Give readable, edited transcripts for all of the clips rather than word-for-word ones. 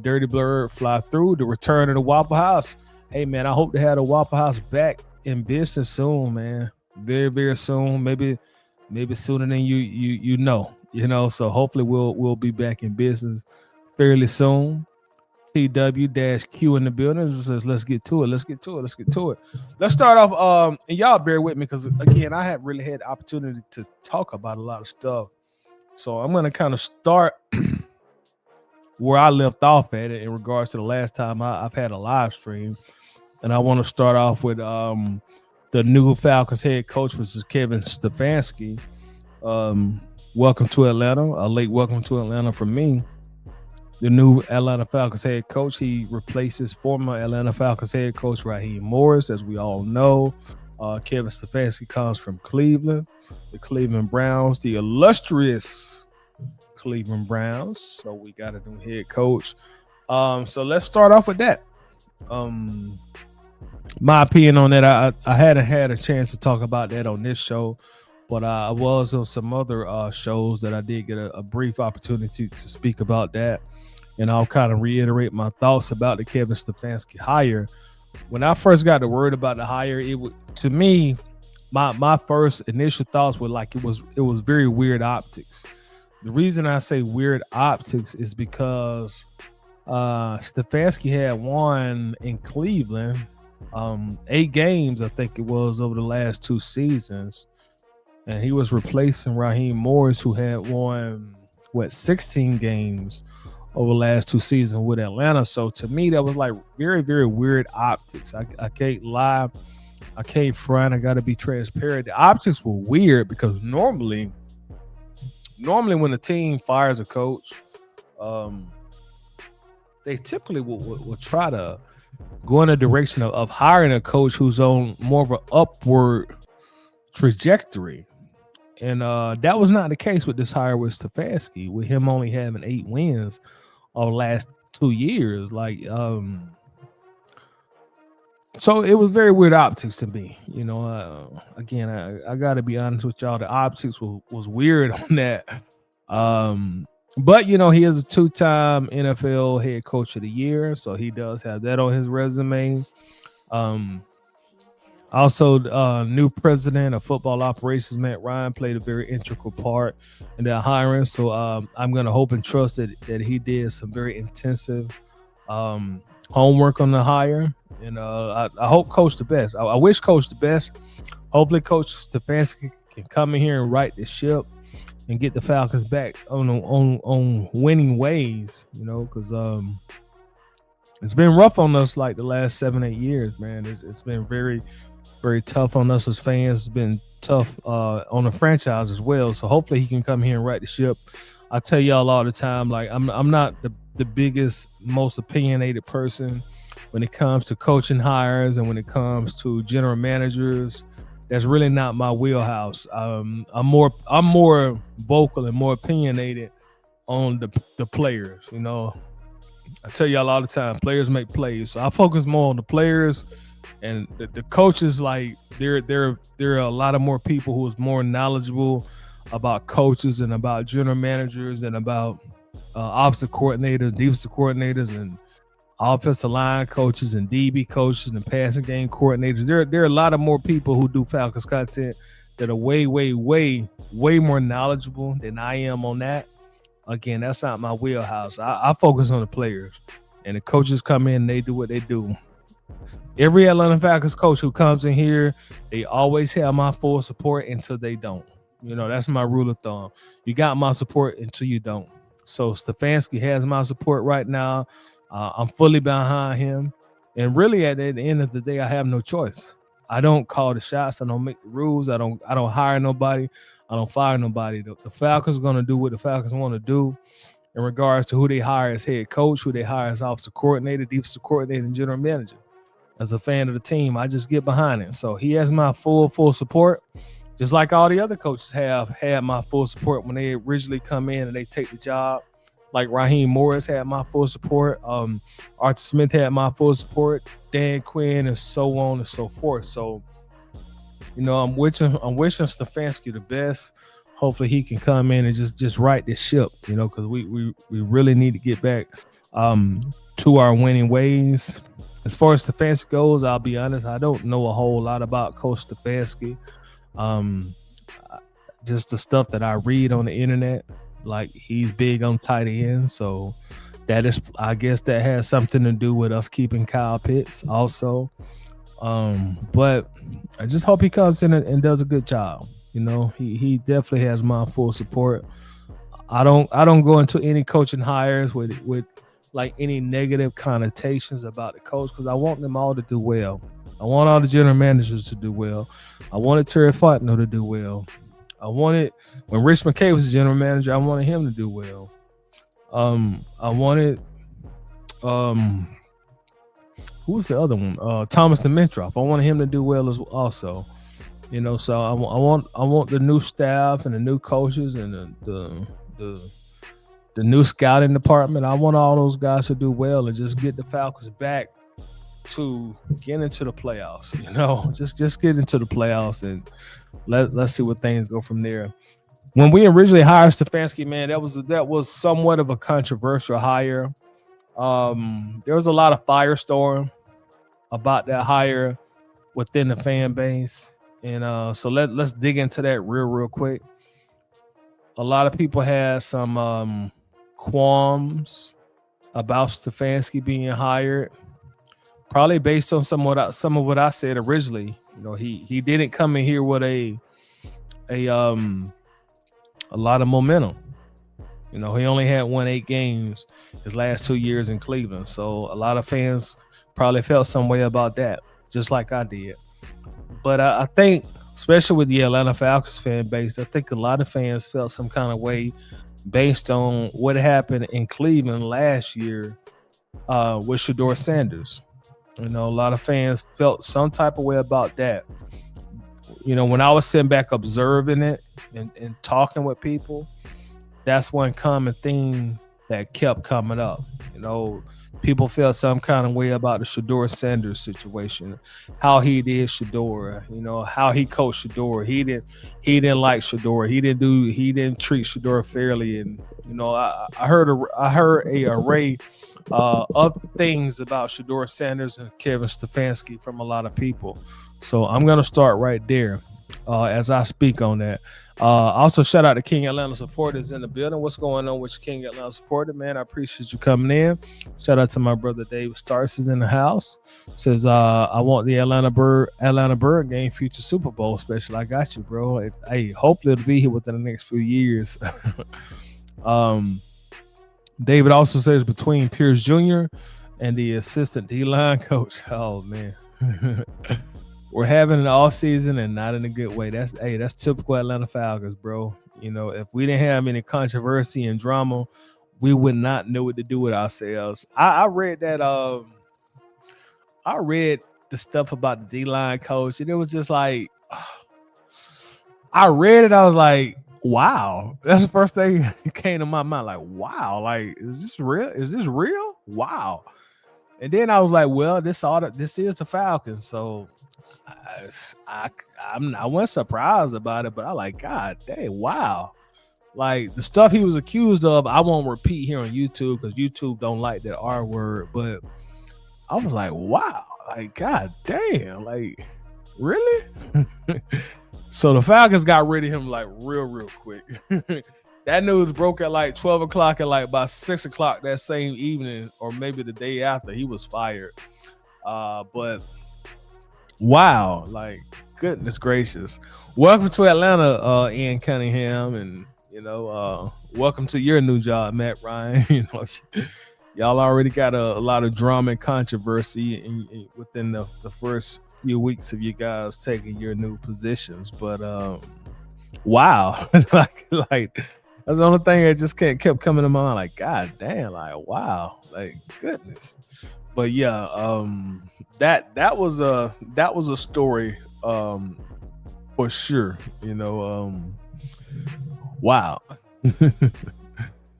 Dirty Bird fly through. The return of the Waffle House. Hey man, I hope to have the Waffle House back in business soon, man. Very, very soon. Maybe sooner than you know. So hopefully we'll be back in business fairly soon. TW-Q in the building says, let's get to it. Let's start off. And y'all bear with me because again, I haven't really had the opportunity to talk about a lot of stuff. So I'm gonna kind of start where I left off at it in regards to the last time I've had a live stream. And I want to start off with the new Falcons head coach, which is Kevin Stefanski. Welcome to Atlanta. A late welcome to Atlanta from me. The new Atlanta Falcons head coach. He replaces former Atlanta Falcons head coach Raheem Morris. As we all know, Kevin Stefanski comes from Cleveland, the Cleveland Browns, the illustrious Cleveland Browns. So we got a new head coach. So let's start off with that. My opinion on that, I hadn't had a chance to talk about that on this show, but I was on some other shows that I did get a brief opportunity to speak about that. And I'll kind of reiterate my thoughts about the Kevin Stefanski hire. When I first got the word about the hire, to me, my first initial thoughts were like it was very weird optics. The reason I say weird optics is because Stefanski had won in Cleveland 8 games, I think it was, over the last 2 seasons. And he was replacing Raheem Morris, who had won 16 games over the last 2 seasons with Atlanta. So to me, that was like very, very weird optics. I can't lie. I can't front. I got to be transparent. The optics were weird because normally when a team fires a coach, they typically will try to go in a direction of hiring a coach who's on more of an upward trajectory. And that was not the case with this hire with Stefanski, with him only having 8 wins over the last 2 years. So it was very weird optics to me. Again, I got to be honest with y'all. The optics was weird on that. But, he is a 2-time NFL head coach of the year. So he does have that on his resume. Also, new president of football operations, Matt Ryan, played a very integral part in that hiring. So I'm going to hope and trust that he did some very intensive homework on the hire. And I hope Coach the best. I wish Coach the best. Hopefully Coach Stefanski can come in here and right the ship and get the Falcons back on winning ways, because it's been rough on us like the last 7-8 years, man. It's been very, very tough on us as fans. It's been tough on the franchise as well. So hopefully he can come here and right the ship. I tell y'all all the time, like I'm not the biggest, most opinionated person when it comes to coaching hires and when it comes to general managers. That's really not my wheelhouse. I'm more vocal and more opinionated on the players. I tell y'all all the time, players make plays. So I focus more on the players, and the coaches. Like there are a lot of more people who is more knowledgeable about coaches and about general managers and about offensive coordinators, defensive coordinators, and offensive line coaches and DB coaches and passing game coordinators. There are a lot of more people who do Falcons content that are way, way, way, way more knowledgeable than I am on that. Again, that's not my wheelhouse. I focus on the players, and the coaches come in and they do what they do. Every Atlanta Falcons coach who comes in here, they always have my full support until they don't. That's my rule of thumb. You got my support until you don't. So Stefanski has my support right now. I'm fully behind him. And really, at the end of the day, I have no choice. I don't call the shots. I don't make the rules. I don't hire nobody. I don't fire nobody. The Falcons are going to do what the Falcons want to do in regards to who they hire as head coach, who they hire as offensive coordinator, defensive coordinator, and general manager. As a fan of the team, I just get behind it. So he has my full support, just like all the other coaches have had my full support when they originally come in and they take the job. Like Raheem Morris had my full support. Arthur Smith had my full support. Dan Quinn, and so on and so forth. So, I'm wishing Stefanski the best. Hopefully, he can come in and just right this ship. Because we really need to get back to our winning ways. As far as Stefanski goes, I'll be honest, I don't know a whole lot about Coach Stefanski. Um, just the stuff that I read on the internet, like he's big on tight ends, so that is, I guess, that has something to do with us keeping Kyle Pitts also. But I just hope he comes in and does a good job. You know, he definitely has my full support. I don't go into any coaching hires with like any negative connotations about the coach, because I want them all to do well. I want all the general managers to do well. I wanted Terry Fontenot to do well. I wanted, when Rich McKay was the general manager, I wanted him to do well. I wanted who was the other one? Thomas Dimitroff. I wanted him to do well as also. You know, so I want the new staff and the new coaches and the new scouting department. I want all those guys to do well and just get the Falcons back to get into the playoffs. You know, just get into the playoffs and let's see what things go from there. When we originally hired Stefanski, man, that was somewhat of a controversial hire. There was a lot of firestorm about that hire within the fan base, and so let's dig into that real quick. A lot of people had some qualms about Stefanski being hired, probably based on some of what I said originally. You know, he didn't come in here with a lot of momentum. You know, he only had won 8 games his last 2 years in Cleveland. So a lot of fans probably felt some way about that, just like I did. But I think, especially with the Atlanta Falcons fan base, I think a lot of fans felt some kind of way based on what happened in Cleveland last year with Shedeur Sanders. You know, a lot of fans felt some type of way about that. You know, when I was sitting back observing it and talking with people, that's one common theme that kept coming up. You know, people felt some kind of way about the Shedeur Sanders situation, how he did Shedeur, you know, how he coached Shedeur. He didn't like Shedeur. He didn't treat Shedeur fairly. And you know, I heard a array of things about Shedeur Sanders and Kevin Stefanski from a lot of people. So I'm gonna start right there as I speak on that. Also, shout out to King Atlanta Supporters in the building. What's going on with King Atlanta Supporter, man? I appreciate you coming in. Shout out to my brother Dave Starks is in the house. Says I want the Atlanta BirdGang future Super Bowl special. I got you, bro. Hey, hopefully it'll be here within the next few years. David also says between Pierce Jr. and the assistant D-line coach. Oh man. We're having an off season and not in a good way. That's typical Atlanta Falcons, bro. You know, if we didn't have any controversy and drama, we would not know what to do with ourselves. I read that I read the stuff about the D-line coach, and it was just like, I read it, I was like, wow. That's the first thing that came to my mind. Like, wow, like, is this real? Is this real? Wow. And then I was like, well, this is the Falcons, so I wasn't surprised about it, but I like, God dang, wow. Like the stuff he was accused of, I won't repeat here on YouTube because YouTube don't like that R word, but I was like, wow, like, God damn, like, really? So the Falcons got rid of him like real quick. That news broke at like 12 o'clock, and like by 6 o'clock that same evening, or maybe the day after, he was fired. But wow, like, goodness gracious. Welcome to Atlanta, Ian Cunningham, and you know, welcome to your new job, Matt Ryan. You know, y'all already got a lot of drama and controversy within the first few weeks of you guys taking your new positions. But wow, like that's the only thing that just kept coming to mind. Like, God damn, like, wow, like, goodness. But yeah, that was a story for sure. You know, wow.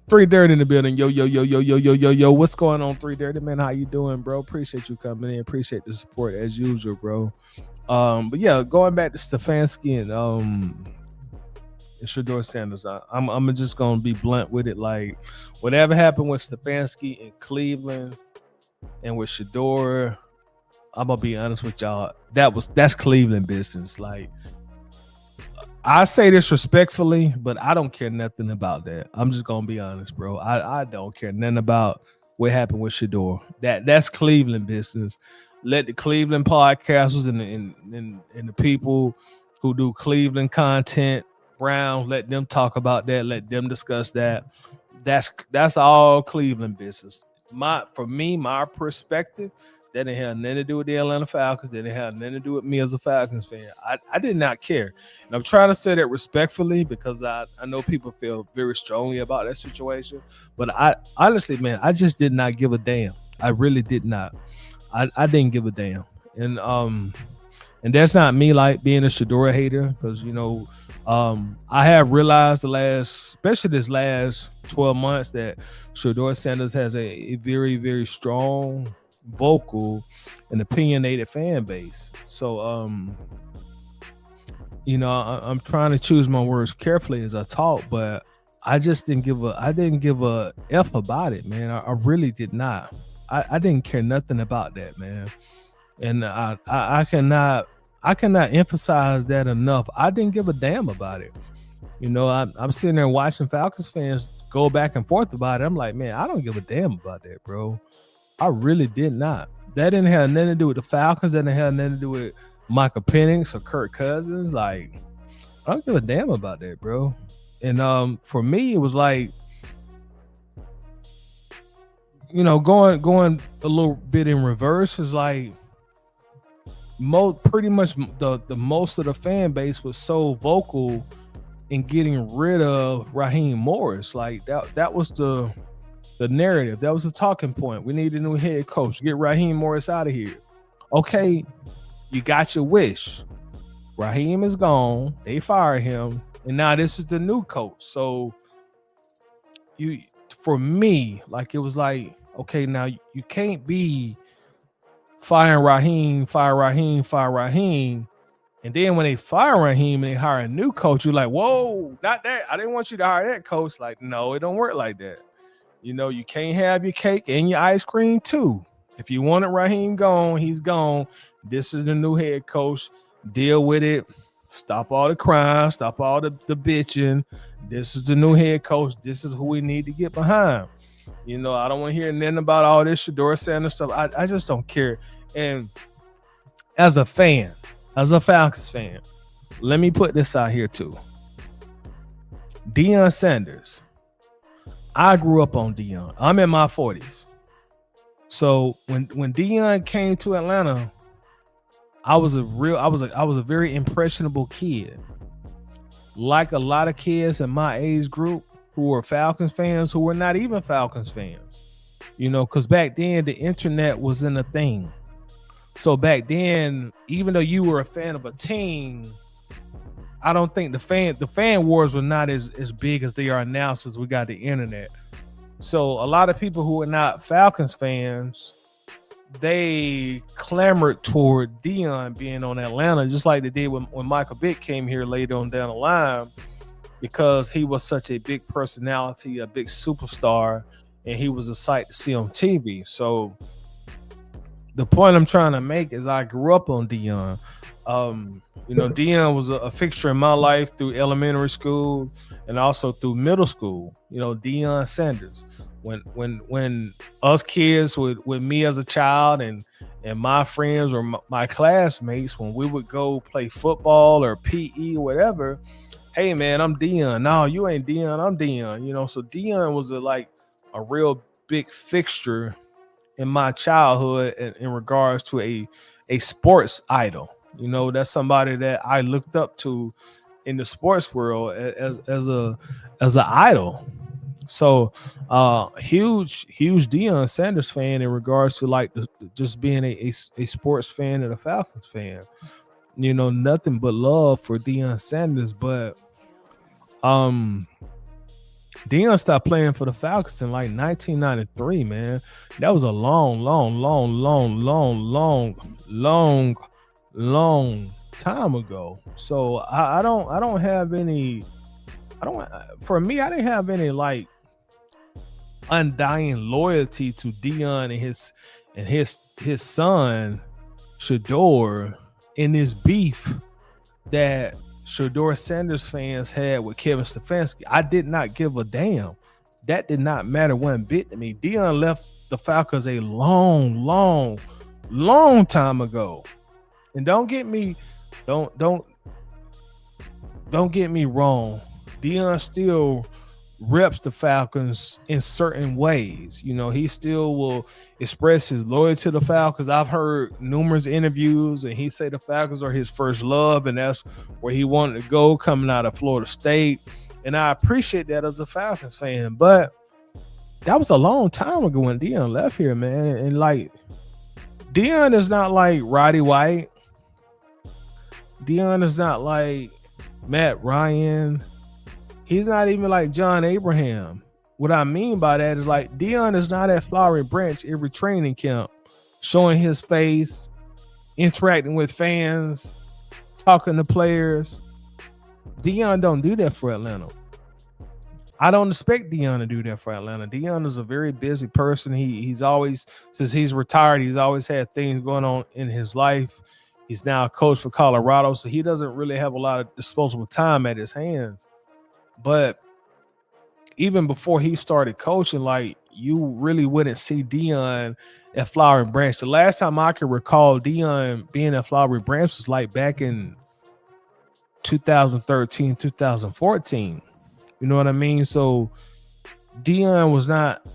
3 Dirty in the building. Yo. What's going on, 3 Dirty, man? How you doing, bro? Appreciate you coming in. Appreciate the support as usual, bro. But yeah, going back to Stefanski and It's Shador Sanders. I'm just gonna be blunt with it. Like whatever happened with Stefanski in Cleveland and with Shador, I'm gonna be honest with y'all. That's Cleveland business. Like I say this respectfully, but I don't care nothing about that. I'm just gonna be honest, bro. I don't care nothing about what happened with Shador. That's Cleveland business. Let the Cleveland podcasters and the people who do Cleveland content, Brown, let them talk about that. Let them discuss that. That's all Cleveland business. My perspective, that didn't have nothing to do with the Atlanta Falcons. That didn't have nothing to do with me as a Falcons fan. I did not care. And I'm trying to say that respectfully because I know people feel very strongly about that situation. But I honestly, man, I just did not give a damn. I really did not. I didn't give a damn. And that's not me like being a Shador hater because, I have realized especially this last 12 months that Shador Sanders has a very, very strong, vocal, and opinionated fan base. So, I'm trying to choose my words carefully as I talk, but I didn't give a F about it, man. I really did not. I didn't care nothing about that, man. And I cannot emphasize that enough. I didn't give a damn about it. I'm sitting there watching Falcons fans go back and forth about it. I'm like, man, I don't give a damn about that, bro. I really did not. That didn't have nothing to do with the Falcons. That didn't have nothing to do with Michael Penix or Kirk Cousins. Like, I don't give a damn about that, bro. And for me, it was like, going a little bit in reverse is like pretty much the most of the fan base was so vocal in getting rid of Raheem Morris. Like that was the narrative. That was the talking point. We need a new head coach. Get Raheem Morris out of here. Okay, you got your wish. Raheem is gone. They fired him, and now this is the new coach. So for me, like it was like, okay, now you can't be fire Raheem, and then when they fire Raheem and they hire a new coach, you're like, whoa, not that. I didn't want you to hire that coach. Like, no, it don't work like that. You can't have your cake and your ice cream too. If you wanted Raheem gone, he's gone. This is the new head coach. Deal with it. Stop all the crying. Stop all the bitching. This is the new head coach. This is who we need to get behind. I don't want to hear nothing about all this Shador Sanders stuff. I just don't care. And as a fan, as a Falcons fan, let me put this out here too. Deion Sanders. I grew up on Deion. I'm in my 40s. So when Deion came to Atlanta, I was a very impressionable kid. Like a lot of kids in my age group who were Falcons fans, who were not even Falcons fans, because back then the internet wasn't a thing. So back then, even though you were a fan of a team, I don't think the fan wars were not as big as they are now since we got the internet. So a lot of people who are not Falcons fans, they clamored toward Deion being on Atlanta, just like they did when Michael Vick came here later on down the line, because he was such a big personality, a big superstar, and he was a sight to see on TV. So the point I'm trying to make is I grew up on Deion. Deion was a fixture in my life through elementary school and also through middle school. Deion Sanders. When us kids with me as a child and my friends or my classmates, when we would go play football or PE or whatever, hey man, I'm Deion. No, you ain't Deion. I'm Deion. So Deion was a real big fixture in my childhood in regards to a sports idol. That's somebody that I looked up to in the sports world as an idol. So huge Deion Sanders fan in regards to like just being a sports fan and a Falcons fan. Nothing but love for Deion Sanders, but Deion stopped playing for the Falcons in like 1993, man. That was a long time ago. So I don't have any I don't. For me, I didn't have any like undying loyalty to Dion and his son Shador in this beef that Shador Sanders fans had with Kevin Stefanski. I did not give a damn. That did not matter one bit to me. Dion left the Falcons a long time ago. And don't get me wrong. Dion still reps the Falcons in certain ways. You know, he still will express his loyalty to the Falcons. I've heard numerous interviews, and he said the Falcons are his first love, and that's where he wanted to go coming out of Florida State. And I appreciate that as a Falcons fan, but that was a long time ago when Dion left here, man. And like, Dion is not like Roddy White. Dion is not like Matt Ryan. He's not even like John Abraham. What I mean by that is like Dion is not at Flowery Branch every training camp, showing his face, interacting with fans, talking to players. Dion don't do that for Atlanta. I don't expect Dion to do that for Atlanta. Dion is a very busy person. He's always, since he's retired, he's always had things going on in his life. He's now a coach for Colorado, so he doesn't really have a lot of disposable time at his hands. But even before he started coaching, like, you really wouldn't see Dion at Flowery Branch. The last time I can recall Dion being at Flowery Branch was like back in 2013, 2014. You know what I mean? So Dion was not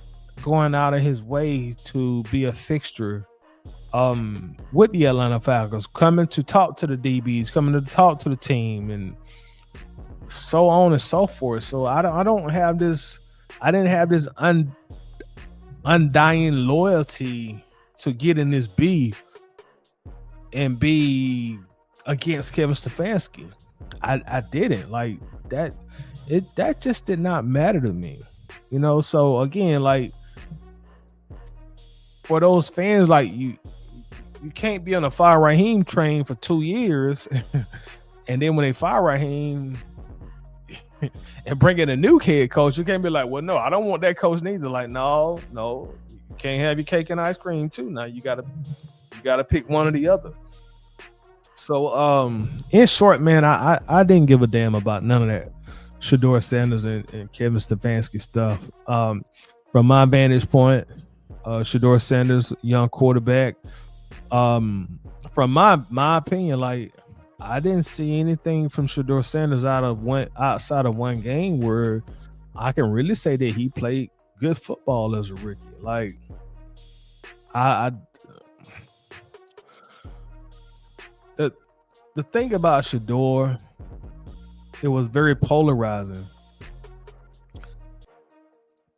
going out of his way to be a fixture with the Atlanta Falcons, coming to talk to the DBs, coming to talk to the team, and so on and so forth. So I didn't have this undying loyalty to get in this beef and be against Kevin Stefanski. I didn't like that. That just did not matter to me, you know. So again, like, for those fans, like, you can't be on a fire Raheem train for 2 years and then when they fire Raheem and bring in a new head coach, you can't be like, well, no, I don't want that coach neither. Like, no, you can't have your cake and ice cream too. Now you gotta pick one or the other. So in short, man, I didn't give a damn about none of that Shador Sanders and Kevin Stefanski stuff. From my vantage point, Shador Sanders, young quarterback. From my opinion, like, I didn't see anything from Shador Sanders outside of one game where I can really say that he played good football as a rookie. Like, the thing about Shador, it was very polarizing.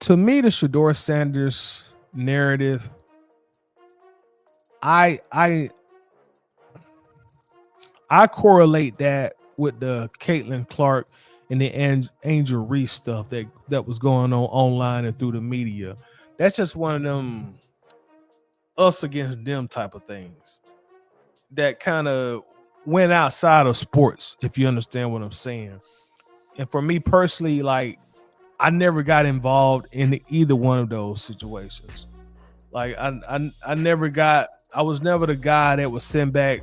To me, the Shador Sanders narrative, I correlate that with the Caitlin Clark and the Angel Reese stuff that was going on online and through the media. That's just one of them us against them type of things that kind of went outside of sports, if you understand what I'm saying. And for me personally, like, I never got involved in either one of those situations. Like, I was never the guy that would send back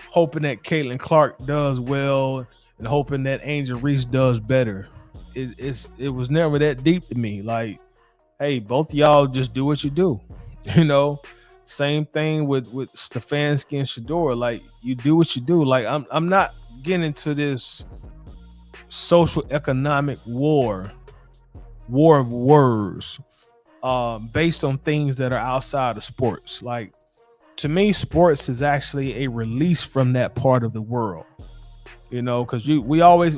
hoping that Caitlin Clark does well and hoping that Angel Reese does better. It was never that deep to me. Like, hey, both of y'all just do what you do. You know, same thing with Stefanski and Shador. Like, you do what you do. Like, I'm not getting into this social economic war of words based on things that are outside of sports. Like, to me, sports is actually a release from that part of the world, you know, because we always,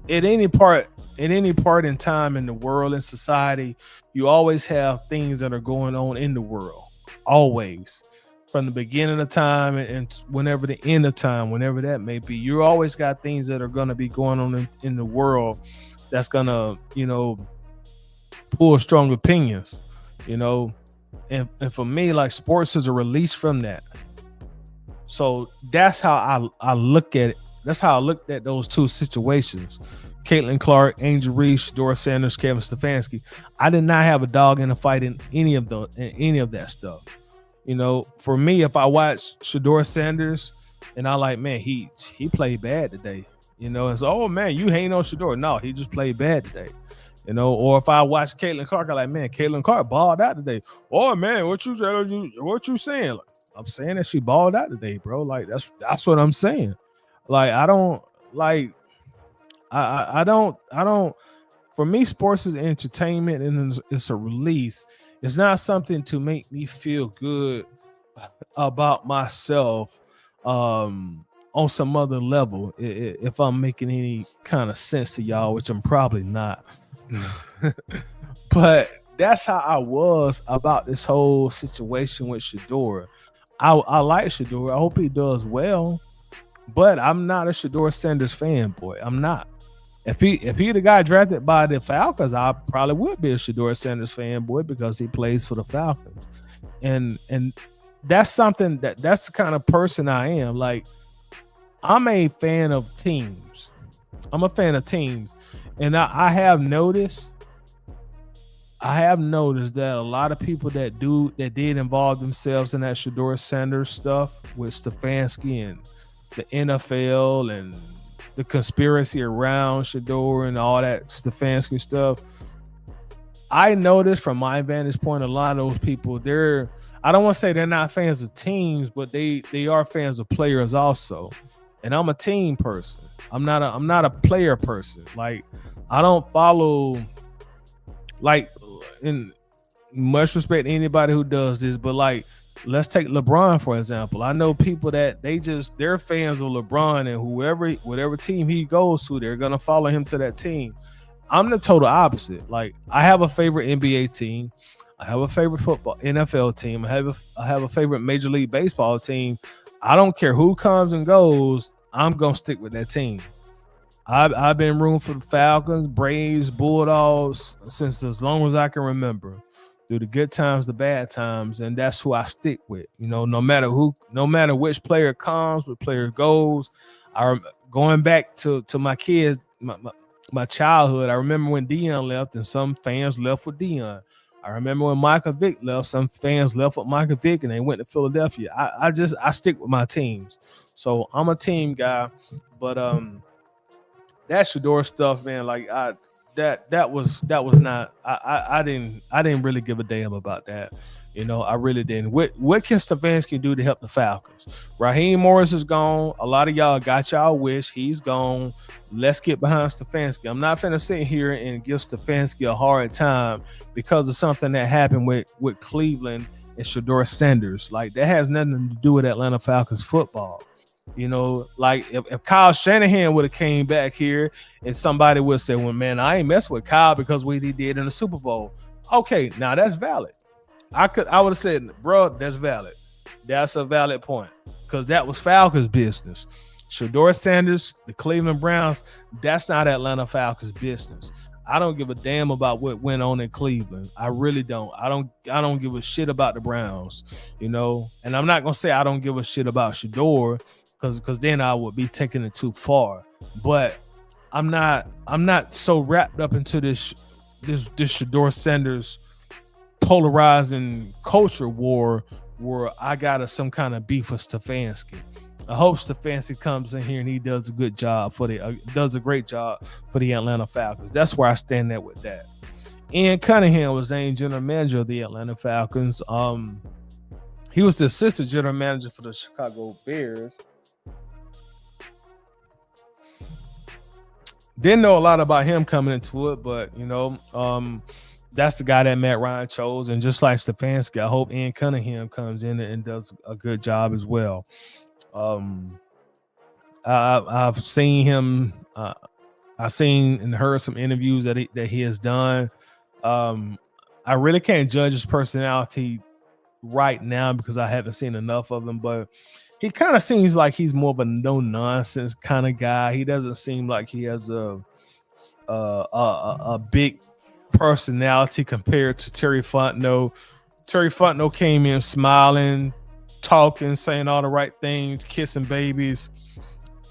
at any part in time in the world, in society, you always have things that are going on in the world, always, from the beginning of time and whenever the end of time, whenever that may be. You always got things that are going to be going on in the world that's going to, you know, pull strong opinions, you know. And for me, like, sports is a release from that. So that's how I look at it That's how I looked at those two situations. Caitlin Clark, Angel Reese, Shador Sanders, Kevin Stefanski. I did not have a dog in the fight in any of that stuff. You know, for me, if I watch Shador Sanders and I like, man, he played bad today. You know, it's oh man, you hating on Shador. No, he just played bad today. You know, or if I watch Caitlin Clark, I like, man, Caitlin Clark balled out today. Oh man, what you saying? Like, I'm saying that she balled out today, bro. Like that's what I'm saying. Like I don't like I don't for me, sports is entertainment and it's a release. It's not something to make me feel good about myself on some other level. If I'm making any kind of sense to y'all, which I'm probably not. But that's how I was about this whole situation with Shador. I like Shador. I hope he does well, but I'm not a Shador Sanders fanboy. I'm not. If he the guy drafted by the Falcons, I probably would be a Shador Sanders fanboy because he plays for the Falcons, and that's something that's the kind of person I am. Like I'm a fan of teams. I'm a fan of teams, and I have noticed that a lot of people that did involve themselves in that Shador Sanders stuff with Stefanski and the NFL and the conspiracy around Shador and all that Stefanski stuff. I noticed from my vantage point, a lot of those people, I don't want to say they're not fans of teams, but they are fans of players also. And I'm a team person. I'm not a player person. Like I don't follow, like, in much respect to anybody who does this, but like let's take LeBron for example. I know people that they're fans of LeBron, and whatever team he goes to, they're gonna follow him to that team. I'm the total opposite. Like I have a favorite NBA team, I have a favorite football NFL team, I have a favorite Major League Baseball team. I don't care who comes and goes, I'm gonna stick with that team. I've been rooting for the Falcons, Braves, Bulldogs since as long as I can remember, through the good times, the bad times, and that's who I stick with. You know, no matter which player comes, which player goes. Going back to my kids, my childhood. I remember when Deion left, and some fans left with Deion. I remember when Michael Vick left, some fans left with Michael Vick, and they went to Philadelphia. I stick with my teams, so I'm a team guy, but that Shador stuff, man, like that was not I didn't really give a damn about that. You know, I really didn't. What can Stefanski do to help the Falcons? Raheem Morris is gone. A lot of y'all got y'all wish. He's gone. Let's get behind Stefanski. I'm not finna sit here and give Stefanski a hard time because of something that happened with Cleveland and Shador Sanders. Like that has nothing to do with Atlanta Falcons football. You know, like if Kyle Shanahan would have came back here and somebody would say, well, man, I ain't messing with Kyle because what he did in the Super Bowl. Okay, now that's valid. I would have said, bro, that's valid. That's a valid point because that was Falcons business. Shador Sanders, the Cleveland Browns, that's not Atlanta Falcons business. I don't give a damn about what went on in Cleveland. I really don't. I don't give a shit about the Browns, you know. And I'm not gonna say I don't give a shit about Shador because then I would be taking it too far. But I'm not so wrapped up into this Shador Sanders polarizing culture war where I got some kind of beef with Stefanski. I hope Stefanski comes in here and he does a great job for the Atlanta Falcons. That's where I stand at with that. Ian Cunningham was named general manager of the Atlanta Falcons. He was the assistant general manager for the Chicago Bears. Didn't know a lot about him coming into it, but you know, that's the guy that Matt Ryan chose. And just like Stefanski, I hope Ian Cunningham comes in and does a good job as well. I've seen him. I've seen and heard some interviews that he has done. I really can't judge his personality right now because I haven't seen enough of him, but he kind of seems like he's more of a no nonsense kind of guy. He doesn't seem like he has a big personality compared to Terry Fontenot. Terry Fontenot came in smiling, talking, saying all the right things, kissing babies.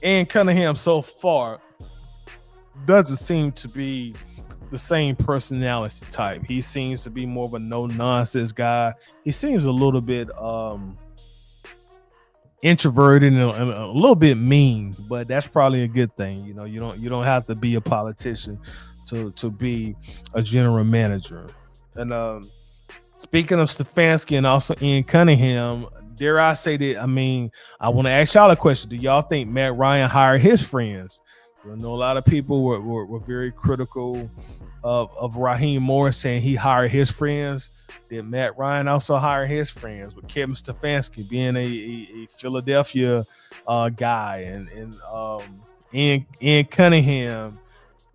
And Cunningham so far doesn't seem to be the same personality type. He seems to be more of a no nonsense guy. He seems a little bit introverted and a little bit mean, but that's probably a good thing. You know, you don't have to be a politician to be a general manager. And speaking of Stefanski and also Ian Cunningham, dare I say that? I mean, I want to ask y'all a question. Do y'all think Matt Ryan hired his friends? I know a lot of people were very critical of Raheem Morris, saying he hired his friends. Did Matt Ryan also hire his friends? With Kevin Stefanski being a Philadelphia guy, and Ian Cunningham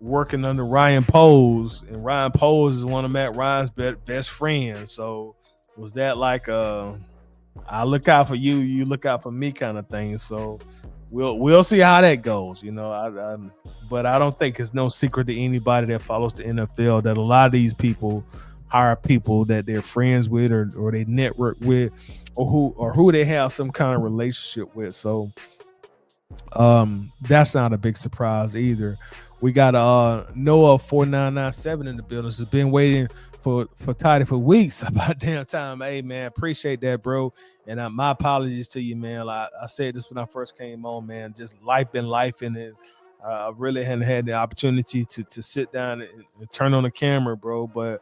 working under Ryan Poles, and Ryan Poles is one of Matt Ryan's best friends. So was that like I look out for you, you look out for me kind of thing? So we'll see how that goes. You know, but I don't think it's no secret to anybody that follows the NFL that a lot of these people hire people that they're friends with or they network with or who they have some kind of relationship with. So that's not a big surprise either. We got Noah 4997 in the building. Has been waiting for Toddy for weeks. About damn time. Hey man, appreciate that, bro. And my apologies to you, man. I said this when I first came on, man. Just life been life, and I really hadn't had the opportunity to sit down and turn on the camera, bro. But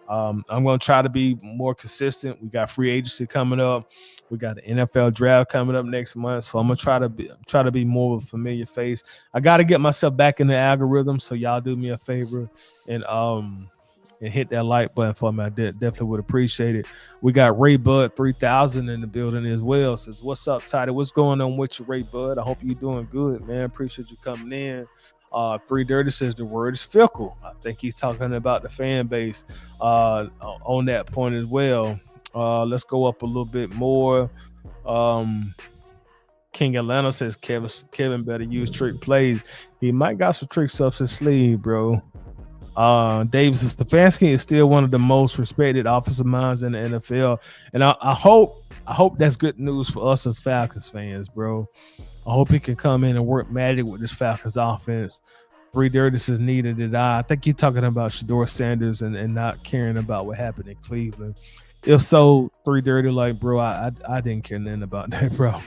I'm gonna try to be more consistent. We got free agency coming up. We got the NFL draft coming up next month, so I'm gonna try to be more of a familiar face. I got to get myself back in the algorithm, so y'all do me a favor and hit that like button for me. I definitely would appreciate it. We got Ray Bud 3000 in the building as well. Says, what's up, Toddy? What's going on with you, Ray Bud? I hope you're doing good, man. Appreciate you coming in. 3 Dirty says the word is fickle. I think he's talking about the fan base on that point as well. Let's go up a little bit more. King Atlanta says Kevin better use trick plays. He might got some tricks up his sleeve, bro. Davis Stefanski is still one of the most respected offensive minds in the NFL, and I hope that's good news for us as Falcons fans, bro. I hope he can come in and work magic with this Falcons offense. 3 Dirty says neither did I. I think you're talking about Shedeur Sanders and not caring about what happened in Cleveland. If so, 3 Dirty, like, bro, I didn't care nothing about that, bro.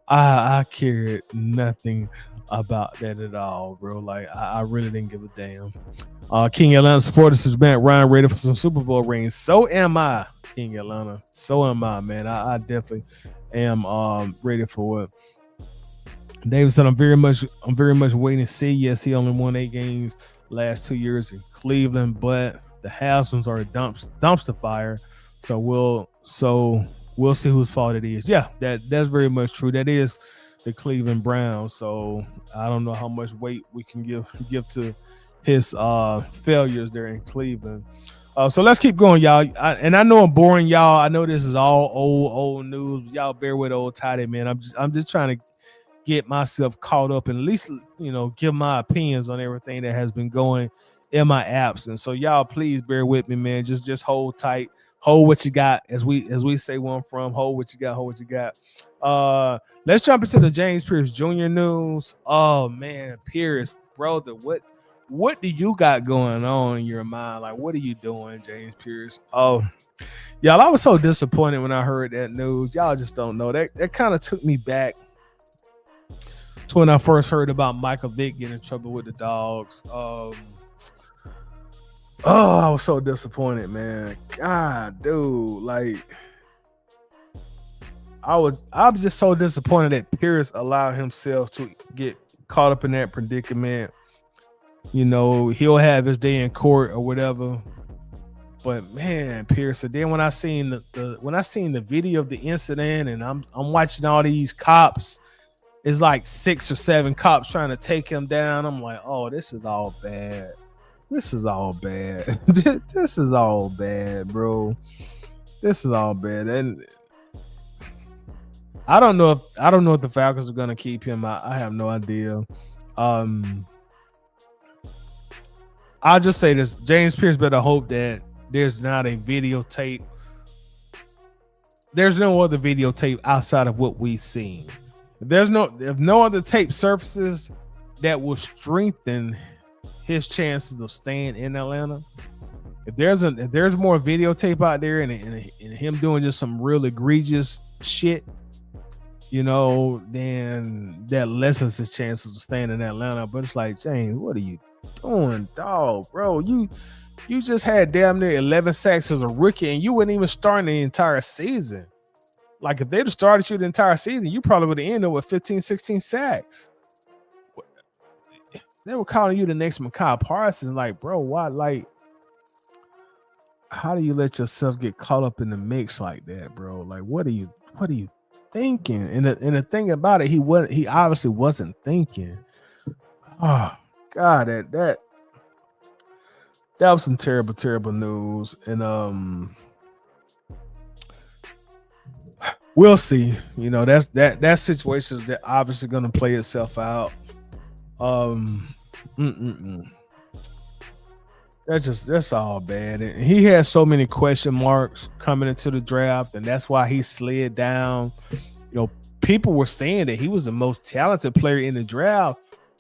I cared nothing about that at all, bro. Like, I really didn't give a damn. King Atlanta supporter says, Matt Ryan ready for some Super Bowl rings. So am I, King Atlanta. So am I, man. I definitely am ready for it. David said, I'm very much waiting to see. Yes, he only won 8 games last 2 years in Cleveland, but the Haslam's are a dumpster fire. So we'll see whose fault it is. Yeah, that's very much true. That is the Cleveland Browns. So I don't know how much weight we can give to his failures there in Cleveland. So let's keep going, y'all. I know I'm boring y'all. I know this is all old news. Y'all bear with old Toddy, man. I'm just trying to get myself caught up and at least, you know, give my opinions on everything that has been going in my absence. So y'all please bear with me, man. Just hold tight. Hold what you got, as we say one from. Hold what you got. Let's jump into the James Pierce Jr. news. Oh man, Pierce, brother, what do you got going on in your mind? Like, what are you doing, James Pierce? Oh, y'all, I was so disappointed when I heard that news. Y'all just don't know. That kind of took me back to when I first heard about Michael Vick getting in trouble with the dogs. I was so disappointed, man. God, dude, like I'm just so disappointed that Pierce allowed himself to get caught up in that predicament. You know, he'll have his day in court or whatever. But man, Pierce. And then when I seen the video of the incident, and I'm watching all these cops, it's like 6 or 7 cops trying to take him down. I'm like, oh, this is all bad. This is all bad. This is all bad, bro. This is all bad. And I don't know if the Falcons are gonna keep him. I have no idea. I'll just say this: James Pierce better hope that there's not a videotape. There's no other videotape outside of what we've seen. if no other tape surfaces that will strengthen his chances of staying in Atlanta, if there's more videotape out there and him doing just some real egregious shit, then that lessens his chances of staying in Atlanta. But it's like, James, what are you doing, dog, bro? You just had damn near 11 sacks as a rookie, and you wouldn't even start the entire season. Like, if they'd have started you the entire season, you probably would have ended with 15, 16 sacks. They were calling you the next Micah Parsons. Like, bro, why? Like, how do you let yourself get caught up in the mix like that, bro? Like, what are you thinking? And the thing about it, he obviously wasn't thinking. Oh God, that was some terrible news. And we'll see. That situation is obviously gonna play itself out. That's all bad. And he had so many question marks coming into the draft, and that's why he slid down. People were saying that he was the most talented player in the draft,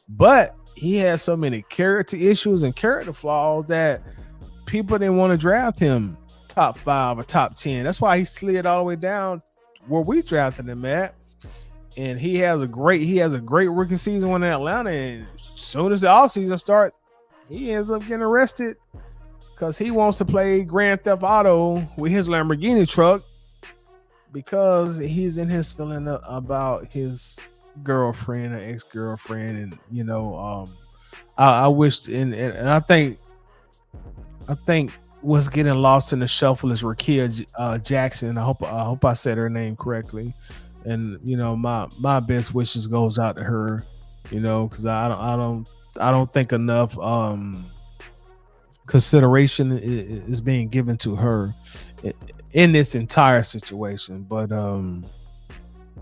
but he had so many character issues and character flaws that people didn't want to draft him top 5 or top 10. That's why he slid all the way down where we drafted him at. And he has a great rookie season in Atlanta. And as soon as the offseason starts, he ends up getting arrested because he wants to play Grand Theft Auto with his Lamborghini truck because he's in his feeling about his girlfriend or ex-girlfriend. And I wish, and I think what's getting lost in the shuffle is Rakia Jackson. I hope I said her name correctly. And my best wishes goes out to her, because I don't think enough consideration is being given to her in this entire situation. But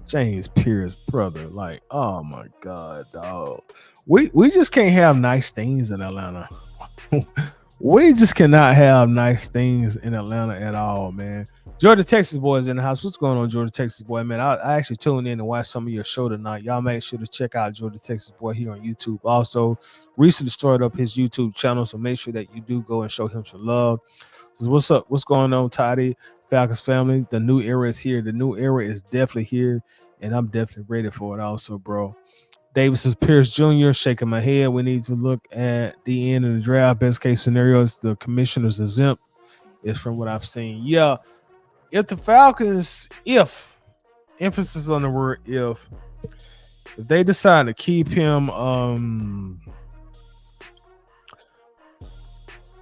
James Pierce, brother, like, oh my God, dog. We just can't have nice things in Atlanta. We just cannot have nice things in Atlanta at all, man. Georgia Texas boys in the house. What's going on, Georgia Texas boy, man? I actually tuned in and watched some of your show tonight. Y'all make sure to check out Georgia Texas boy here on YouTube. Also, recently started up his YouTube channel, so make sure that you do go and show him some love. So what's up? What's going on, Toddy Falcons family? The new era is here. The new era is definitely here, and I'm definitely ready for it. Also, bro. Davis is Pierce Jr. shaking my head. We need to look at the end of the draft. Best case scenario is the commissioner's exempt. Is from what I've seen. Yeah. If the Falcons, emphasis on the word if they decide to keep him,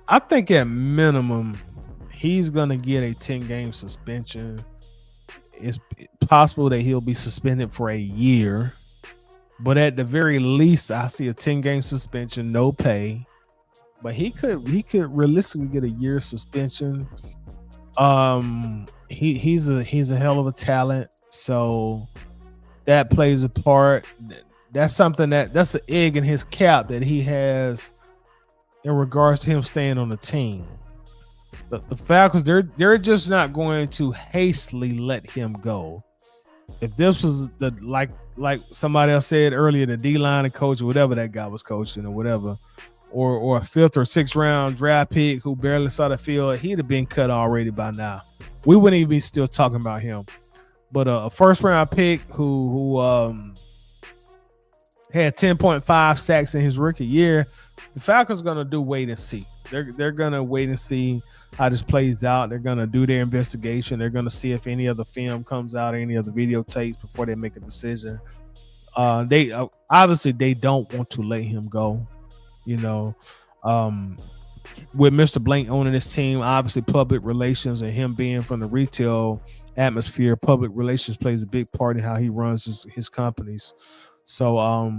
I think at minimum he's gonna get a 10-game suspension. It's possible that he'll be suspended for a year. But at the very least, I see a 10-game suspension, no pay. But he could realistically get a year suspension. He's a hell of a talent, so that plays a part. That's something that's an egg in his cap that he has in regards to him staying on the team. The Falcons, they're just not going to hastily let him go. If this was the like somebody else said earlier, the D-line coach or whatever that guy was coaching or whatever, or a 5th or 6th round draft pick who barely saw the field, he'd have been cut already by now. We wouldn't even be still talking about him. But a 1st round pick who had 10.5 sacks in his rookie year, the Falcons are gonna do wait and see. They're gonna wait and see how this plays out. They're gonna do their investigation. They're gonna see if any other film comes out or any other videotapes before they make a decision. They obviously they don't want to let him go. With Mr. Blank owning this team, obviously public relations and him being from the retail atmosphere, public relations plays a big part in how he runs his companies. So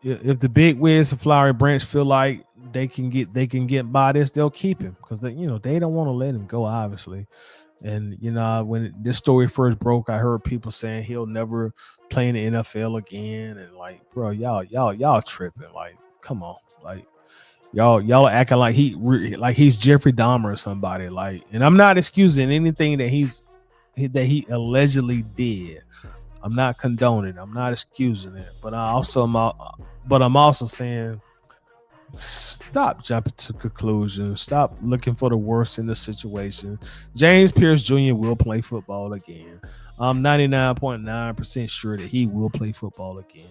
if the big wigs and Flowery Branch feel like they can get by this, they'll keep him because they don't want to let him go, obviously. And when this story first broke, I heard people saying he'll never play in the NFL again, and like, bro, y'all tripping. Like, come on, like y'all acting like he's Jeffrey Dahmer or somebody. Like, and I'm not excusing anything that he's that he allegedly did. I'm not condoning. I'm not excusing it, but I'm also saying stop jumping to conclusions. Stop looking for the worst in the situation. James Pierce Jr. will play football again. I'm 99.9% sure that he will play football again.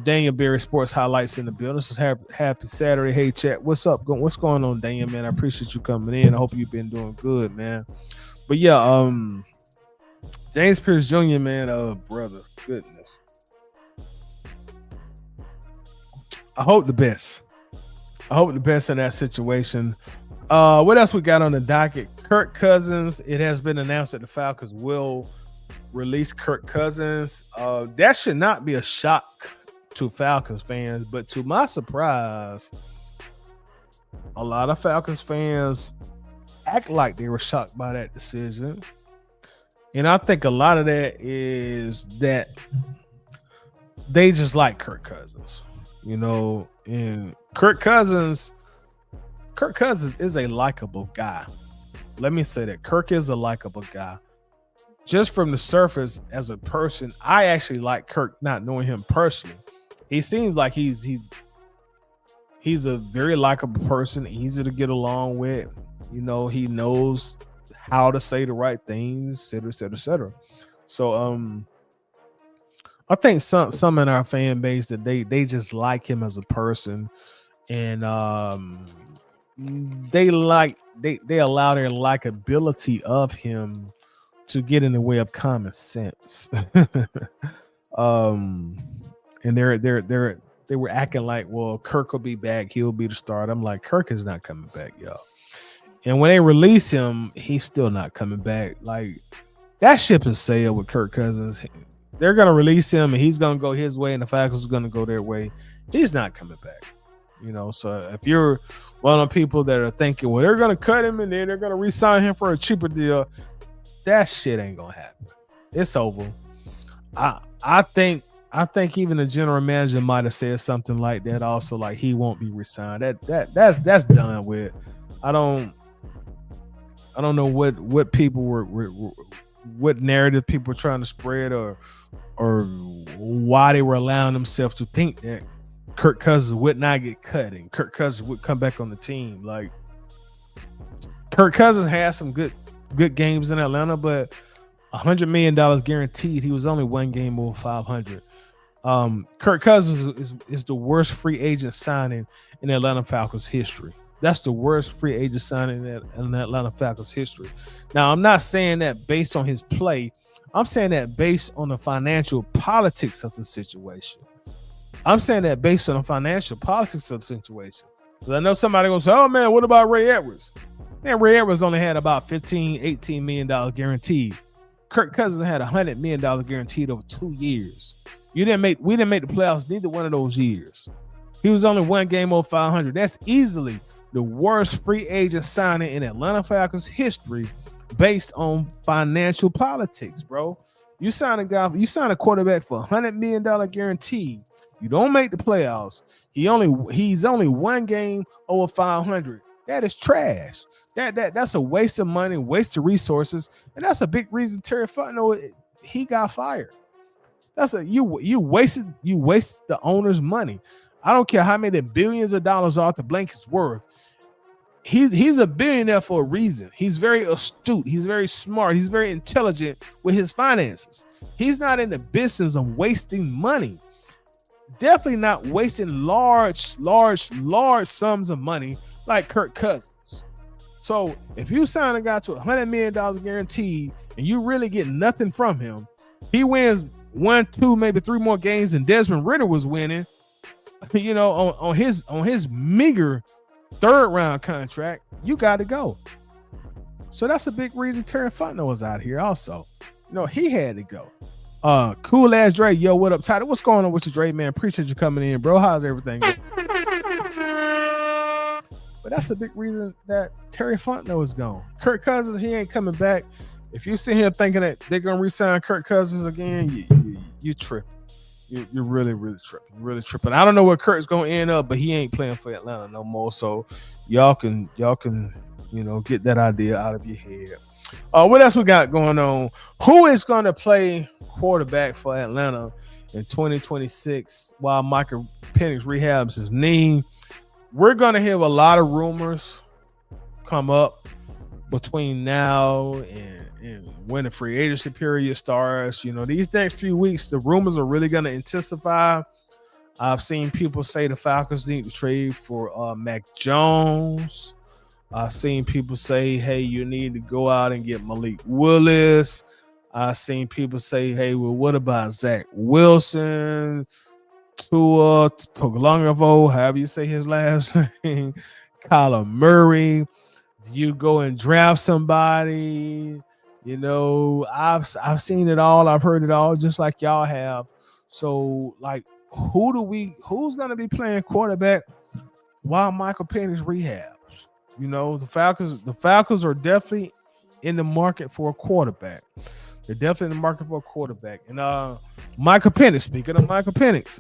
Daniel Berry Sports Highlights in the building. This is happy Saturday. Hey, chat. What's up? What's going on, Daniel, man? I appreciate you coming in. I hope you've been doing good, man. But yeah, James Pierce Jr., man, brother, goodness. I hope the best. I hope the best in that situation. What else we got on the docket? Kirk Cousins. It has been announced that the Falcons will release Kirk Cousins. That should not be a shock to Falcons fans, but to my surprise, a lot of Falcons fans act like they were shocked by that decision. And I think a lot of that is that they just like Kirk Cousins, you know, and Kirk Cousins is a likable guy. Let me say that Kirk is a likable guy. Just from the surface as a person, I actually like Kirk, not knowing him personally. He seems like he's a very likable person, easy to get along with. You know, he knows how to say the right things, et cetera, et cetera, et cetera. So I think some in our fan base that they just like him as a person, and they allow their likability of him to get in the way of common sense. And they were acting like, well, Kirk will be back, he'll be the starter. I'm like, Kirk is not coming back, y'all. And when they release him, he's still not coming back. Like, that ship is sailed with Kirk Cousins. They're gonna release him, and he's gonna go his way, and the Falcons are gonna go their way. He's not coming back. You know, so if you're one of the people that are thinking, well, they're gonna cut him and then they're gonna re-sign him for a cheaper deal, that shit ain't gonna happen. It's over. I think even the general manager might have said something like that also, like he won't be re-signed. That's done with. I don't know what people were what narrative people were trying to spread or why they were allowing themselves to think that Kirk Cousins would not get cut and Kirk Cousins would come back on the team. Like, Kirk Cousins had some good games in Atlanta, but $100 million guaranteed. He was only one game over 500. Kirk Cousins is the worst free agent signing in Atlanta Falcons history. That's the worst free agent signing in Atlanta Falcons history. Now, I'm not saying that based on his play. I'm saying that based on the financial politics of the situation. I'm saying that based on the financial politics of the situation. Because I know somebody going to say, oh, man, what about Ray Edwards? Man, Ray Edwards only had about $15, $18 million guaranteed. Kirk Cousins had $100 million guaranteed over 2 years. We didn't make the playoffs neither one of those years. He was only one game over 500. That's easily the worst free agent signing in Atlanta Falcons history based on financial politics, bro. You sign a quarterback for $100 million guarantee. You don't make the playoffs. He's only one game over 500. That is trash. That's a waste of money, waste of resources, and that's a big reason Terry Fontenot he got fired. You wasted the owner's money. I don't care how many billions of dollars Arthur Blank is worth. He's a billionaire for a reason. He's very astute. He's very smart. He's very intelligent with his finances. He's not in the business of wasting money. Definitely not wasting large sums of money like Kirk Cousins. So if you sign a guy to $100 million guaranteed and you really get nothing from him, he wins 1, 2, maybe 3 more games than Desmond Ridder was winning, you know, on his meager 3rd round contract, you got to go. So that's a big reason Terry Fontenot was out here also. You know, he had to go. Cool ass Dre, yo, what up, Tyler? What's going on with you, Dre, man? Appreciate you coming in, bro. How's everything? But that's a big reason that Terry Fontenot is gone. Kirk Cousins, he ain't coming back. If you sit here thinking that they're gonna re-sign Kirk Cousins again, you tripping. You're really tripping. Really tripping. I don't know where Kirk's gonna end up, but he ain't playing for Atlanta no more. So y'all can Get that idea out of your head. What else we got going on? Who is going to play quarterback for Atlanta in 2026 while Michael Penix rehabs his knee? We're going to have a lot of rumors come up between now and when the free agency period starts. These next few weeks, the rumors are really going to intensify. I've seen people say the Falcons need to trade for Mac Jones. I've seen people say, hey, you need to go out and get Malik Willis. I've seen people say, hey, well, what about Zach Wilson, Tua Tagovailoa, however you say his last name, Kyler Murray? Do you go and draft somebody? I've seen it all. I've heard it all, just like y'all have. So, like, who's going to be playing quarterback while Michael Penix rehabs? The Falcons are definitely in the market for a quarterback. They're definitely in the market for a quarterback. And Michael Penix, speaking of Michael Penix,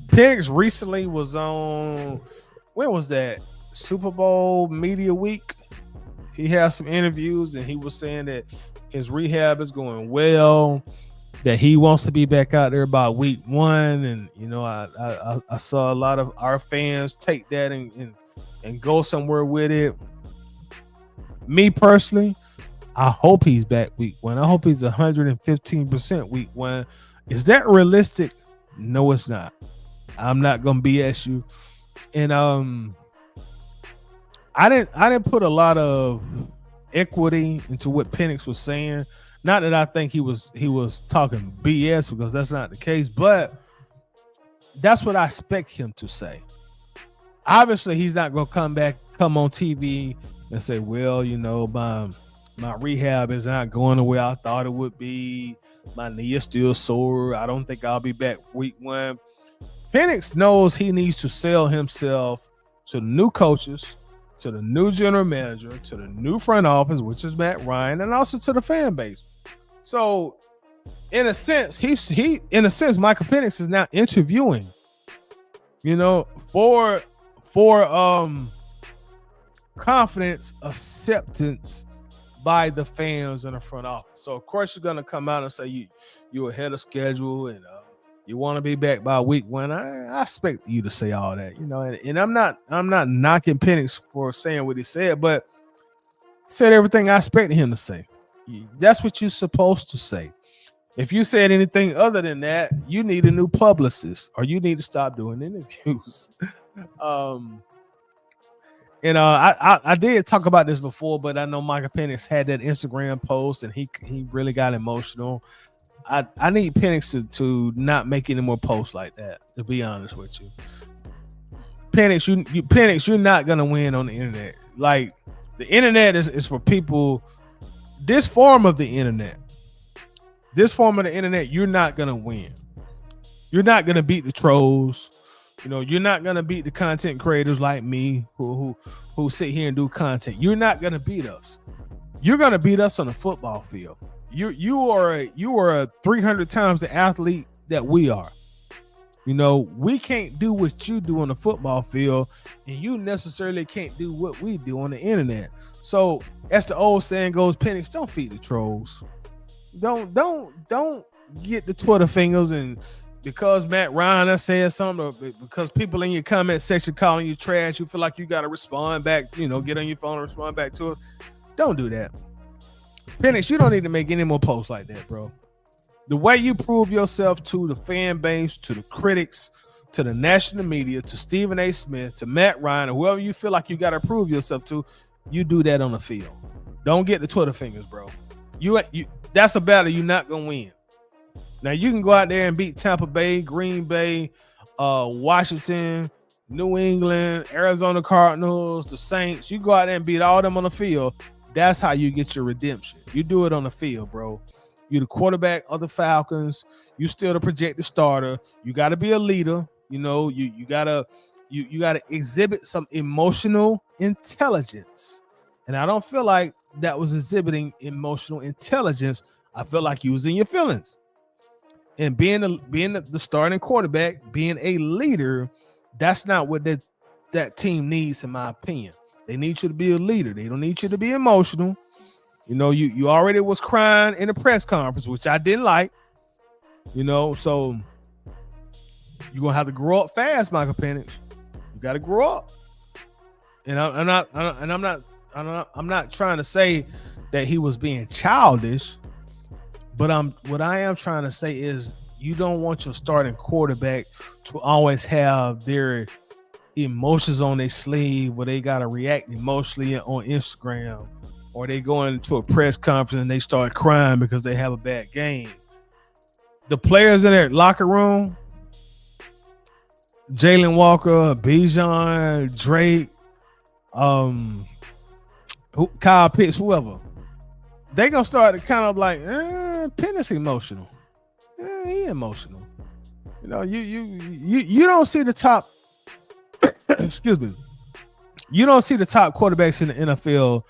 Penix recently was on, when was that? Super Bowl Media Week. He had some interviews and he was saying that his rehab is going well, that he wants to be back out there by week 1. And I saw a lot of our fans take that and go somewhere with it. Me personally, I hope he's back week 1. I hope he's 115% week 1. Is that realistic? No, it's not. I'm not gonna BS you. And I didn't put a lot of equity into what Penix was saying. Not that I think he was talking BS, because that's not the case, but that's what I expect him to say. Obviously, he's not going to come on TV and say, well, my rehab is not going the way I thought it would be. My knee is still sore. I don't think I'll be back week 1. Penix knows he needs to sell himself to the new coaches, to the new general manager, to the new front office, which is Matt Ryan, and also to the fan base. So, in a sense, Michael Penix is now interviewing, for confidence, acceptance by the fans in the front office. So of course you're gonna come out and say you're ahead of schedule and you want to be back by week 1. I expect you to say all that, and I'm not knocking Penix for saying what he said, but said everything I expected him to say. That's what you're supposed to say. If you said anything other than that, you need a new publicist or you need to stop doing interviews. I did talk about this before, but I know Michael Penix had that Instagram post and he really got emotional. I need Penix to not make any more posts like that, to be honest with you. Penix, you're not gonna win on the internet. Like, the internet is for people. This form of the internet, you're not gonna win. You're not gonna beat the trolls. You're not gonna beat the content creators like me who sit here and do content. You're not gonna beat us. You're gonna beat us on the football field. You are 300 times the athlete that we are. We can't do what you do on the football field, and you necessarily can't do what we do on the internet. So, as the old saying goes, Penix, don't feed the trolls. Don't get the Twitter fingers, and because Matt Ryan has said something, or because people in your comment section calling you trash, you feel like you got to respond back, get on your phone and respond back to it. Don't do that. Penix, you don't need to make any more posts like that, bro. The way you prove yourself to the fan base, to the critics, to the national media, to Stephen A. Smith, to Matt Ryan, or whoever you feel like you got to prove yourself to, you do that on the field. Don't get the Twitter fingers, bro. That's a battle you're not going to win. Now, you can go out there and beat Tampa Bay, Green Bay, Washington, New England, Arizona Cardinals, the Saints. You go out there and beat all them on the field. That's how you get your redemption. You do it on the field, bro. You're the quarterback of the Falcons. You still the projected starter. You got to be a leader. You gotta exhibit some emotional intelligence. And I don't feel like that was exhibiting emotional intelligence. I feel like using your feelings. And being the starting quarterback, being a leader, that's not what that team needs, in my opinion. They need you to be a leader. They don't need you to be emotional. You know, you already was crying in the press conference, which I didn't like. You know, so you're gonna have to grow up fast, Michael Penix. You got to grow up. And I'm not trying to say that he was being childish, but what I am trying to say is you don't want your starting quarterback to always have their emotions on their sleeve where they got to react emotionally on Instagram, or they go into a press conference and they start crying because they have a bad game. The players in their locker room, Jalen Walker, Bijan, Drake, Kyle Pitts, whoever, they gonna start to kind of like, Penix emotional. He emotional. You know, you don't see the top. Excuse me. You don't see the top quarterbacks in the NFL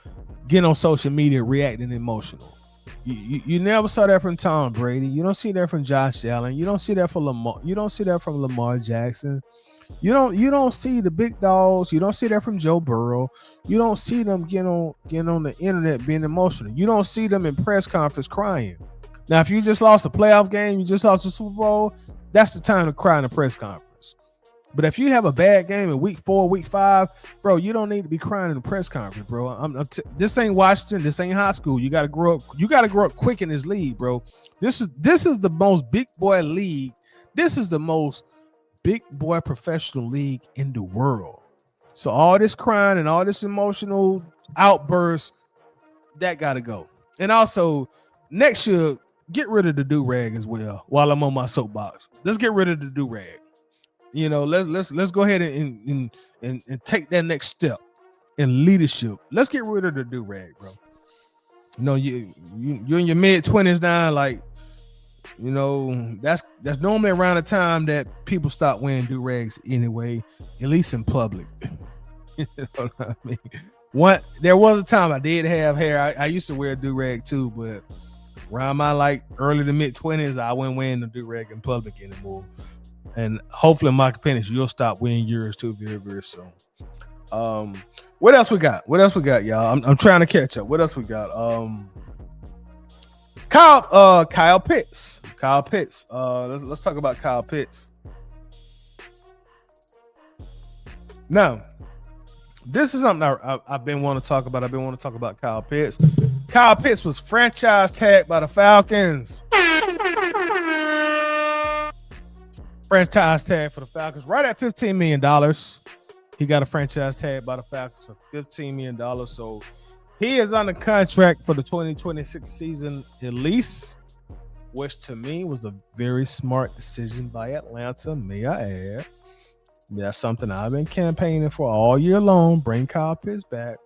get on social media reacting emotional. You never saw that from Tom Brady. You don't see that from Josh Allen. You don't see that from Lamar. You don't see that from Lamar Jackson. You don't see the big dogs. You don't see that from Joe Burrow. You don't see them getting on the internet being emotional. You don't see them in press conference crying. Now, if you just lost a playoff game, you just lost the Super Bowl, that's the time to cry in a press conference. But if you have a bad game in week 4, week 5, bro, you don't need to be crying in the press conference, bro. This ain't Washington. This ain't high school. You got to grow up. You got to grow up quick in this league, bro. This is the most big boy league. This is the most big boy professional league in the world. So all this crying and all this emotional outbursts, that got to go. And also, next year, get rid of the do-rag as well while I'm on my soapbox. Let's get rid of the do-rag. You know, let's go ahead and take that next step in leadership. Let's get rid of the do-rag, bro. You know, you're in your mid-20s now, like, you know, that's normally around the time that people stop wearing do-rags anyway, at least in public. You know what I mean? There was a time I did have hair. I used to wear a do-rag too, but around my like early to mid-20s, I wasn't wearing the do-rag in public anymore. And hopefully, Michael Penix, you'll stop wearing yours too very, very soon. What else we got? Y'all? I'm trying to catch up. What else we got? Kyle Pitts. Let's talk about Kyle Pitts. Now, this is something I've been wanting to talk about. I've been wanting to talk about Kyle Pitts. Kyle Pitts was franchise tagged by the Falcons. Franchise tag for the Falcons right at $15 million. He got a franchise tag by the Falcons for $15 million. So he is under contract for the 2026 season at least, which to me was a very smart decision by Atlanta, may I add. That's something I've been campaigning for all year long. Bring Kyle Pitts back.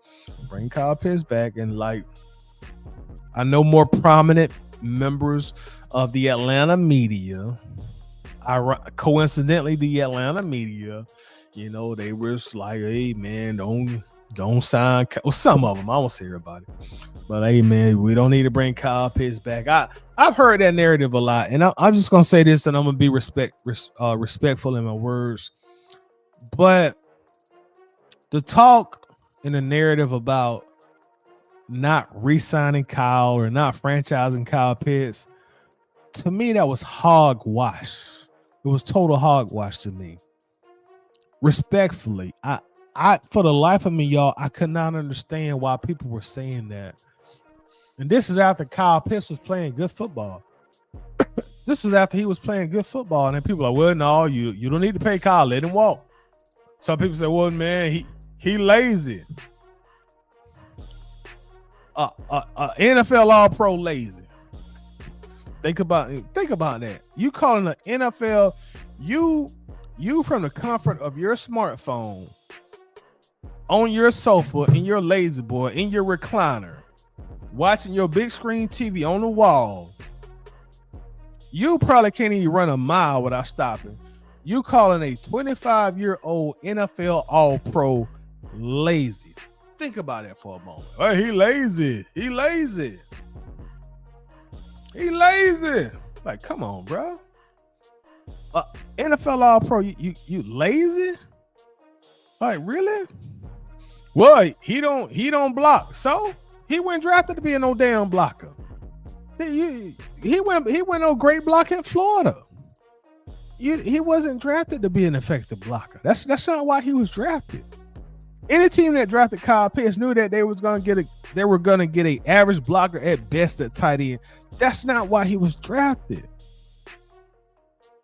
And like, I know more prominent members of the Atlanta media. Coincidentally, the Atlanta media, you know, they were like, hey man, don't sign. Well, some of them, I won't say everybody, but hey man, we don't need to bring Kyle Pitts back. I've heard that narrative a lot, and I'm just gonna say this, and I'm gonna be respectful in my words. But the talk and the narrative about not re-signing Kyle or not franchising Kyle Pitts, to me, that was hogwash. It was total hogwash to me. Respectfully, I for the life of me, y'all, I could not understand why people were saying that. And this is after Kyle Pitts was playing good football. This is after he was playing good football, and then people are like, well, no, you don't need to pay Kyle, let him walk. Some people say, well, man, he lazy. NFL All-Pro lazy. Think about that. You calling the NFL, you from the comfort of your smartphone, on your sofa, in your lazy boy, in your recliner, watching your big screen TV on the wall. You probably can't even run a mile without stopping. You calling a 25-year-old NFL All-Pro lazy. Think about that for a moment. Hey, he lazy. Like, come on, bro. NFL All-Pro, you lazy? Like, really? Well, he don't block. So he went drafted to be no damn blocker. He went on great block at Florida. He wasn't drafted to be an effective blocker. That's not why he was drafted. Any team that drafted Kyle Pitts knew that they were gonna get a average blocker at best at tight end. That's not why he was drafted.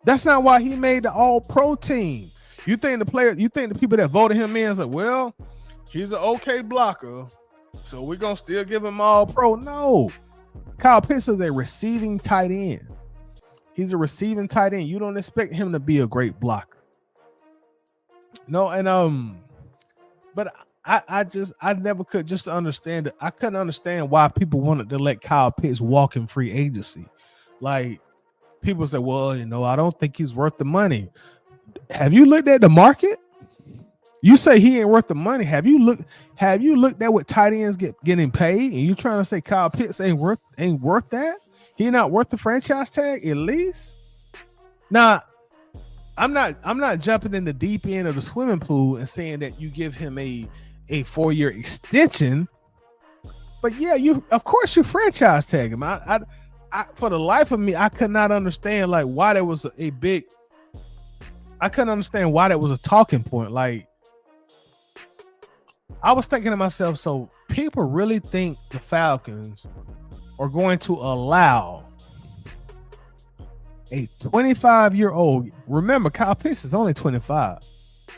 That's not why he made the All-Pro team. You think the people that voted him in is like, well, he's an okay blocker, so we're gonna still give him All-Pro? No. Kyle Pitts is a receiving tight end. He's a receiving tight end. You don't expect him to be a great blocker. No, and but I never could just understand it. I couldn't understand why people wanted to let Kyle Pitts walk in free agency. Like, people say, well, I don't think he's worth the money. Have you looked at the market? You say he ain't worth the money. Have you looked at what tight ends getting paid? And you trying to say Kyle Pitts ain't worth that? He not worth the franchise tag at least? Now, I'm not jumping in the deep end of the swimming pool and saying that you give him a 4-year extension. But yeah, of course you franchise tag him. I for the life of me, I could not understand like why there was I couldn't understand why that was a talking point. Like, I was thinking to myself, so people really think the Falcons are going to allow a 25-year-old. Remember, Kyle Pitts is only 25.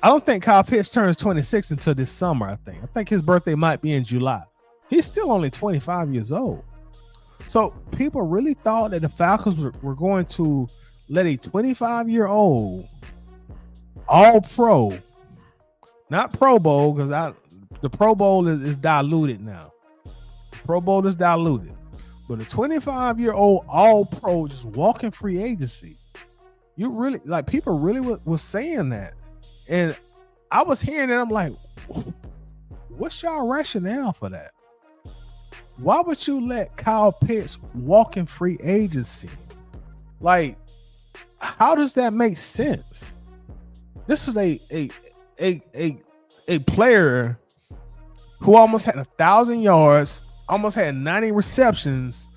I don't think Kyle Pitts turns 26 until this summer. I think his birthday might be in July. He's still only 25 years old. So people really thought that the Falcons were going to let a 25-year-old All-Pro, not Pro Bowl, because the Pro Bowl is diluted now. Pro Bowl is diluted. But a 25-year-old All-Pro just walking free agency. You really, like, people really was saying that. And I was hearing it. I'm like, what's y'all rationale for that? Why would you let Kyle Pitts walk in free agency? Like, how does that make sense? This is a player who almost had 1,000 yards, almost had 90 receptions,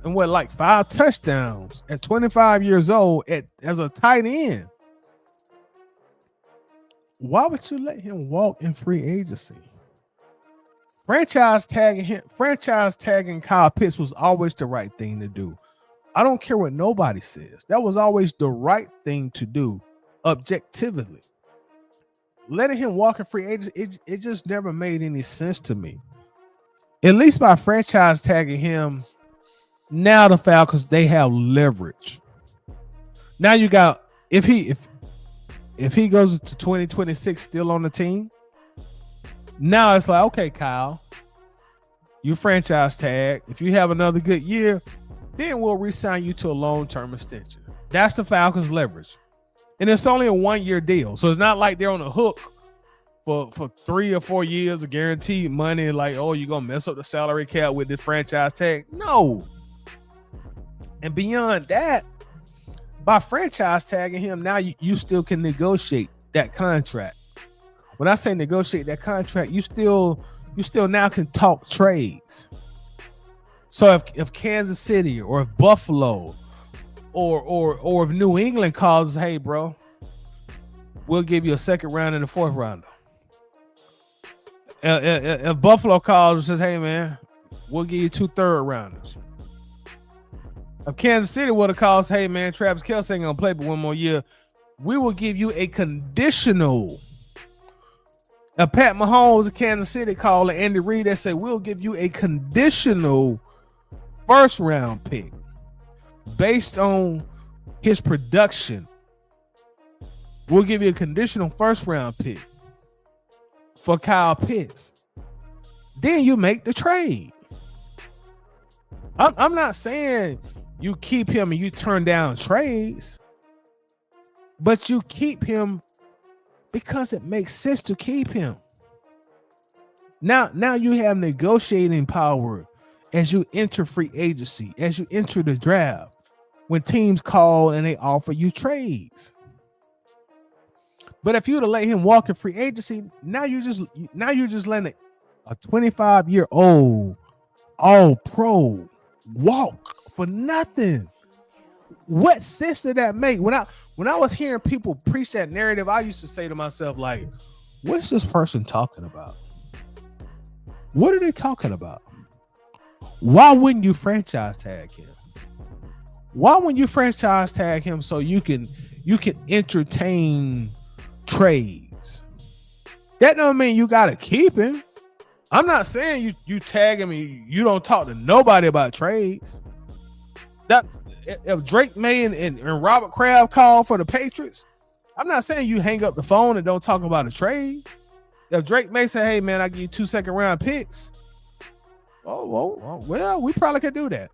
and 5 touchdowns at 25 years old as a tight end. Why would you let him walk in free agency? Franchise tagging Kyle Pitts was always the right thing to do. I don't care what nobody says. That was always the right thing to do, objectively. Letting him walk in free agency, it just never made any sense to me. At least by franchise tagging him, now the Falcons, they have leverage. Now you got, if he goes to 2026 still on the team, now it's like, okay, Kyle, you franchise tag. If you have another good year, then we'll re-sign you to a long-term extension. That's the Falcons' leverage. And it's only a 1-year deal. So it's not like they're on the hook for 3 or 4 years of guaranteed money. Like, oh, you're going to mess up the salary cap with this franchise tag. No. And beyond that, by franchise tagging him, now you still can negotiate that contract. When I say negotiate that contract, you still now can talk trades. So if Kansas City or if Buffalo or if New England calls, hey, bro, we'll give you a second round and a fourth rounder. If Buffalo calls and says, hey, man, we'll give you 2 third rounders. If Kansas City would have called, hey, man, Travis Kelce ain't going to play but 1 more year, we will give you a conditional. If Pat Mahomes of Kansas City called and Andy Reid, they say, we'll give you a conditional first round pick based on his production. We'll give you a conditional first round pick for Kyle Pitts. Then you make the trade. I'm not saying you keep him and you turn down trades, but you keep him because it makes sense to keep him. Now you have negotiating power as you enter free agency, as you enter the draft, when teams call and they offer you trades. But if you'd have let him walk in free agency, now you're just letting a 25-year-old all-pro walk for nothing. What sense did that make? When I was hearing people preach that narrative, I used to say to myself, like, what is this person talking about? What are they talking about? Why wouldn't you franchise tag him? Why wouldn't you franchise tag him so you can entertain trades? That don't mean you gotta keep him. I'm not saying you tag him and you don't talk to nobody about trades. That if Drake May and Robert Kraft call for the Patriots, I'm not saying you hang up the phone and don't talk about a trade. If Drake May say, hey man, I give you 2 second-round picks, well, we probably could do that.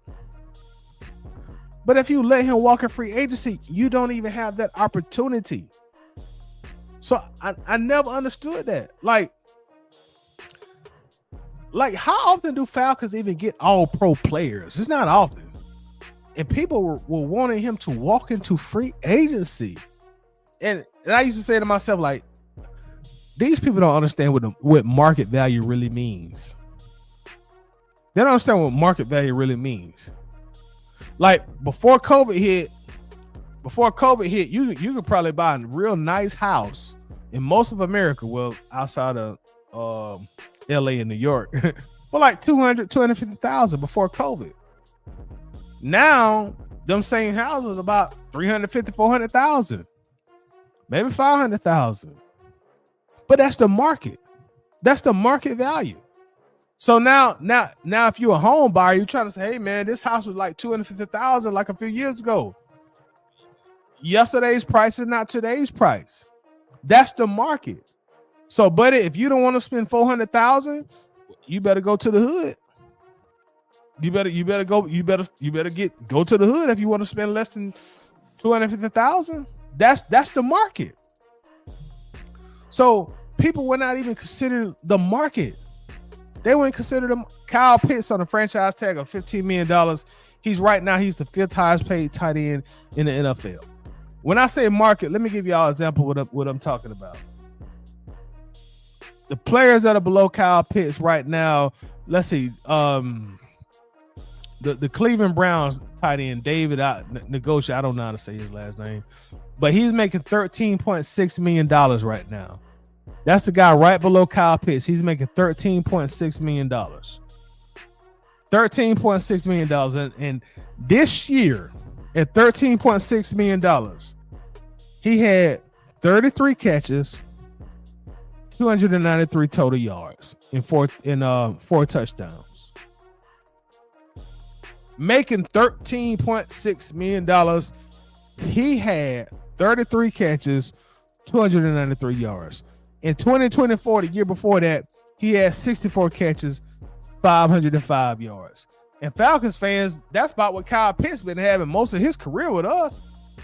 But if you let him walk in free agency, you don't even have that opportunity. So I never understood that. Like how often do Falcons even get all-pro players? It's not often. And people were wanting him to walk into free agency. And I used to say to myself, like, these people don't understand what market value really means. They don't understand what market value really means. Like before COVID hit, you could probably buy a real nice house in most of America, well, outside of LA and New York, for like $250,000 before COVID. Now, them same houses about $350,000, $400,000, maybe $500,000. But that's the market. That's the market value. So now, if you're a home buyer, you're trying to say, hey man, this house was like $250,000 like a few years ago. Yesterday's price is not today's price. That's the market. So, buddy, if you don't want to spend $400,000, you better go to the hood. You better go to the hood if you want to spend less than $250,000. That's the market. So people were not even considering the market. They wouldn't consider them. Kyle Pitts on a franchise tag of $15 million. He's the 5th highest paid tight end in the NFL. When I say market, let me give y'all an example of what I'm talking about. The players that are below Kyle Pitts right now, let's see, the Cleveland Browns tight end, David Negotia, I don't know how to say his last name, but he's making $13.6 million right now. That's the guy right below Kyle Pitts. He's making $13.6 million. $13.6 million. And this year, at $13.6 million, he had 33 catches, 293 total yards, and four touchdowns. Making $13.6 million, he had 33 catches, 293 yards. In 2024, the year before that, he had 64 catches, 505 yards. And Falcons fans, that's about what Kyle Pitts been having most of his career with us,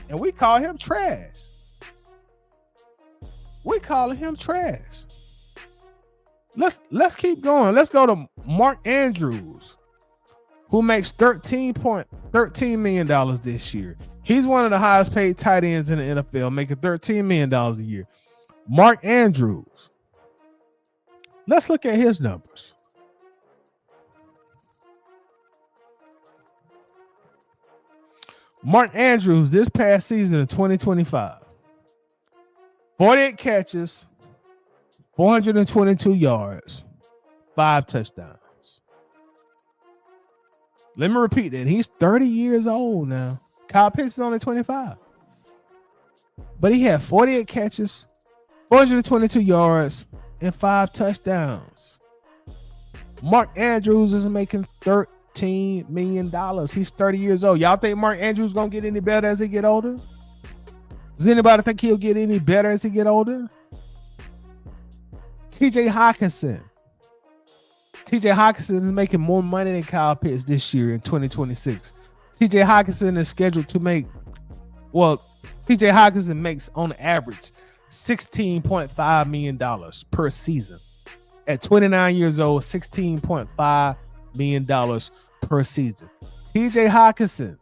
and we call him trash. We calling him trash. Let's keep going. Let's go to Mark Andrews, who makes $13 million this year. He's one of the highest paid tight ends in the NFL, making $13 million a year. Mark Andrews. Let's look at his numbers. Mark Andrews this past season in 2025. 48 catches, 422 yards, 5 touchdowns. Let me repeat that. He's 30 years old now. Kyle Pitts is only 25. But he had 48 catches, 422 yards, and 5 touchdowns. Mark Andrews is making $13 million. He's 30 years old. Y'all think Mark Andrews is going to get any better as he get older? Does anybody think he'll get any better as he get older? TJ Hawkinson. TJ Hawkinson is making more money than Kyle Pitts this year in 2026. TJ Hawkinson is scheduled to make, TJ Hawkinson makes on average $16.5 million per season. At 29 years old, $16.5 million per season. TJ Hawkinson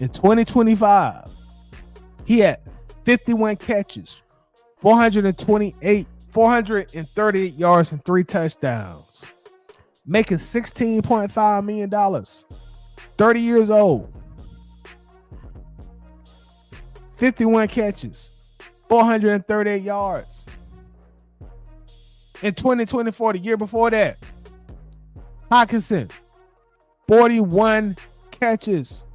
in 2025, he had 51 catches, 438 yards and 3 touchdowns, making $16.5 million. 30 years old. 51 catches, 438 yards. In 2024, the year before that, Hockenson, 41 catches,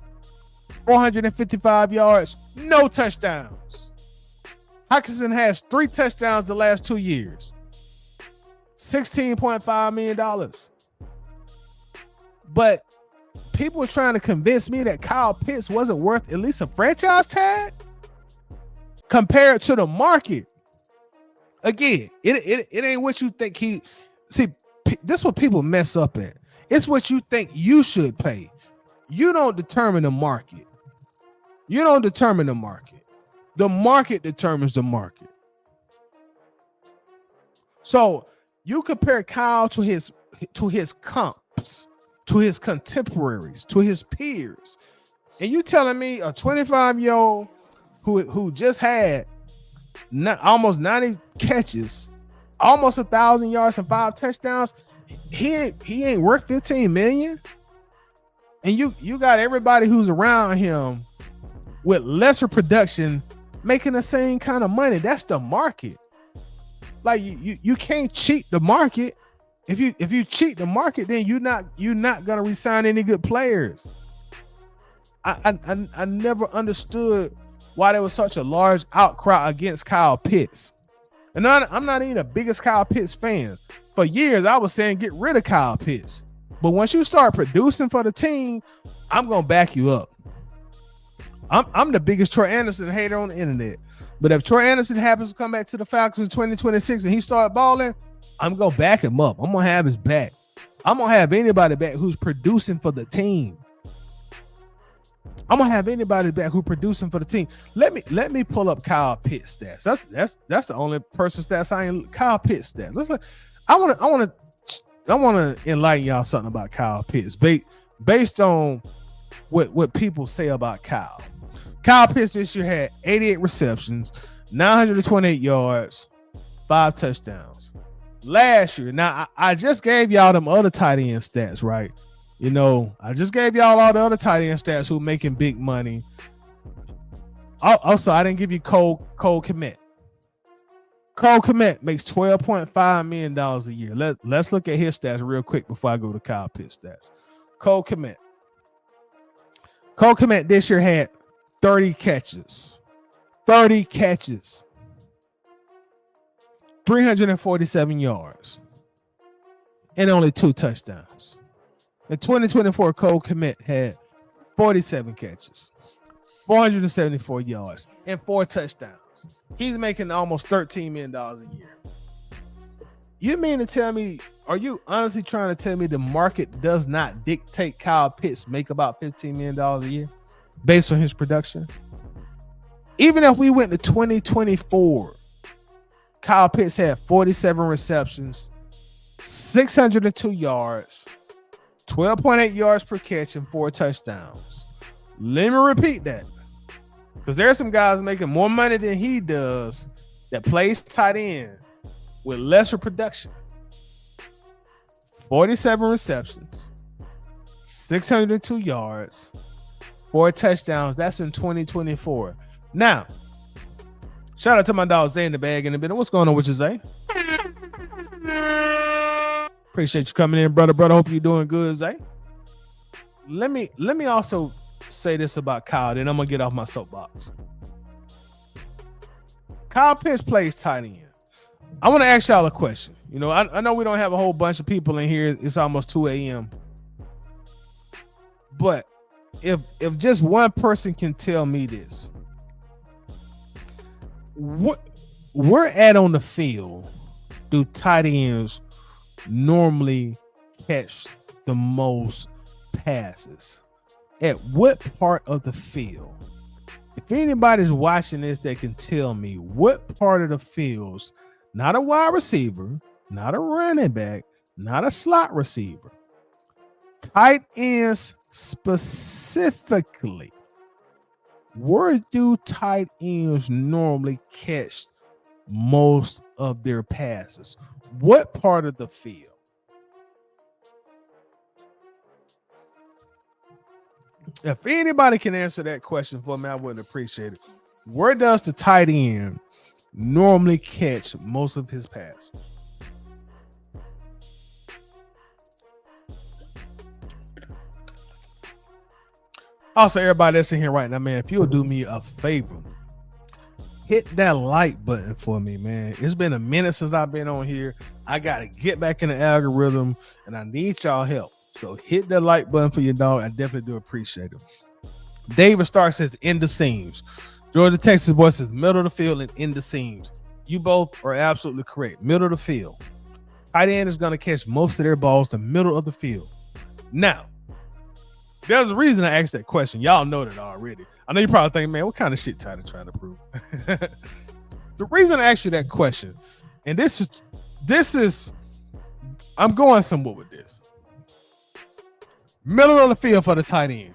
455 yards, no touchdowns. Hockenson has 3 touchdowns the last 2 years. $16.5 million. But people were trying to convince me that Kyle Pitts wasn't worth at least a franchise tag compared to the market. Again, it ain't what you think he... See, this is what people mess up at. It's what you think you should pay. You don't determine the market. You don't determine the market. The market determines the market. So you compare Kyle to his comps, to his contemporaries, to his peers, and you telling me a 25-year-old who just had almost 90 catches, almost 1,000 yards and 5 touchdowns, he ain't worth $15 million? And you got everybody who's around him with lesser production making the same kind of money. That's the market. Like you can't cheat the market. If you cheat the market, then you're not gonna resign any good players. I never understood why there was such a large outcry against Kyle Pitts. And I'm not even the biggest Kyle Pitts fan. For years, I was saying get rid of Kyle Pitts. But once you start producing for the team, I'm gonna back you up. I'm the biggest Troy Anderson hater on the internet. But if Troy Anderson happens to come back to the Falcons in 2026 and he start balling, I'm gonna back him up. I'm gonna have his back. I'm gonna have anybody back who's producing for the team. I'm gonna have anybody back who producing for the team. Let me pull up Kyle Pitts stats. That's the only person stats I ain't. Kyle Pitts stats. I want to enlighten y'all something about Kyle Pitts based on what people say about Kyle. Kyle Pitts this year had 88 receptions, 928 yards, 5 touchdowns. Last year, now I just gave y'all them other tight end stats, right? You know, I just gave y'all all the other tight end stats who making big money. Also, I didn't give you Cole Kmet. Cole Kmet makes $12.5 million a year. Let's look at his stats real quick before I go to Kyle Pitts stats. Cole Kmet this year had 30 catches. 30 catches. 347 yards. And only 2 touchdowns. In 2024, Cole Kmet had 47 catches, 474 yards, and 4 touchdowns. He's making almost $13 million a year. You mean to tell me, are you honestly trying to tell me the market does not dictate Kyle Pitts make about $15 million a year based on his production? Even if we went to 2024, Kyle Pitts had 47 receptions, 602 yards, 12.8 yards per catch, and 4 touchdowns. Let me repeat that, because there are some guys making more money than he does that plays tight end with lesser production. 47 receptions, 602 yards, 4 touchdowns. That's in 2024. Now, shout out to my dog Zay in the bag in a minute. What's going on with you, Zay? Appreciate you coming in, brother. Hope you're doing good, Zay. Let me also say this about Kyle, then I'm gonna get off my soapbox. Kyle Pitts plays tight end. I want to ask y'all a question. You know, I know we don't have a whole bunch of people in here. It's almost 2 a.m. But if just one person can tell me this, where at on the field do tight ends normally catch the most passes? At what part of the field? If anybody's watching this that can tell me what part of the fields, not a wide receiver, not a running back, not a slot receiver, tight ends specifically, where do tight ends normally catch most of their passes? What part of the field? If anybody can answer that question for me, I would appreciate it. Where does the tight end normally catch most of his passes? Also, everybody that's in here right now, man, if you'll do me a favor, hit that like button for me, man. It's been a minute since I've been on here. I got to get back in the algorithm, and I need y'all help. So hit that like button for your dog. I definitely do appreciate it. David Stark says in the seams. Georgia Texas boy says middle of the field and in the seams. You both are absolutely correct. Middle of the field. Tight end is going to catch most of their balls the middle of the field. Now, there's a reason I asked that question. Y'all know that already. I know you probably think, man, what kind of shit Tyler trying to prove? The reason I asked you that question, and this is, I'm going somewhere with this. Middle of the field for the tight end.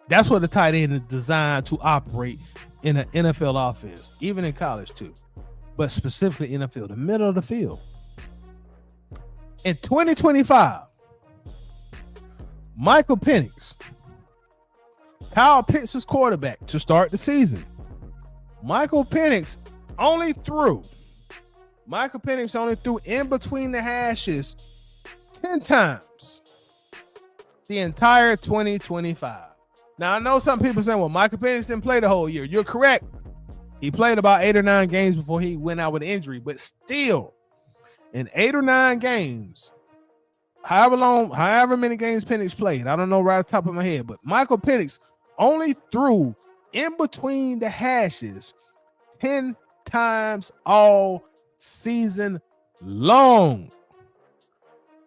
That's what the tight end is designed to operate in an NFL offense, even in college too, but specifically NFL, the middle of the field. In 2025, Michael Penix, Kyle Pitts' quarterback to start the season. Michael Penix only threw in between the hashes 10 times the entire 2025. Now, I know some people saying, well, Michael Penix didn't play the whole year. You're correct. He played about 8 or 9 games before he went out with injury, but still, in 8 or 9 games, however many games Penix played, I don't know right off the top of my head, but Michael Penix only threw in between the hashes 10 times all season long.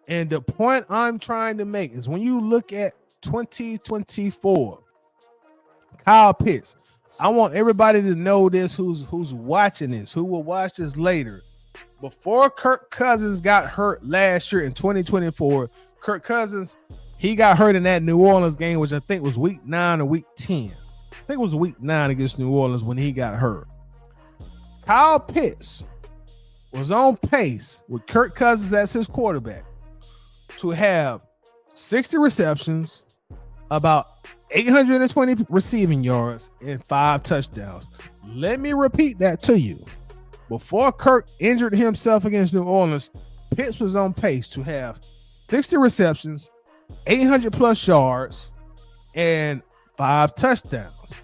And the point I'm trying to make is when you look at 2024, Kyle Pitts, I want everybody to know this who's watching this, who will watch this later. Before Kirk Cousins got hurt last year in 2024, Kirk Cousins, he got hurt in that New Orleans game, which I think was week 9 or week 10. I think it was week 9 against New Orleans when he got hurt. Kyle Pitts was on pace with Kirk Cousins as his quarterback to have 60 receptions, about 820 receiving yards, and 5 touchdowns. Let me repeat that to you. Before Kirk injured himself against New Orleans, Pitts was on pace to have 60 receptions, 800 plus yards, and 5 touchdowns.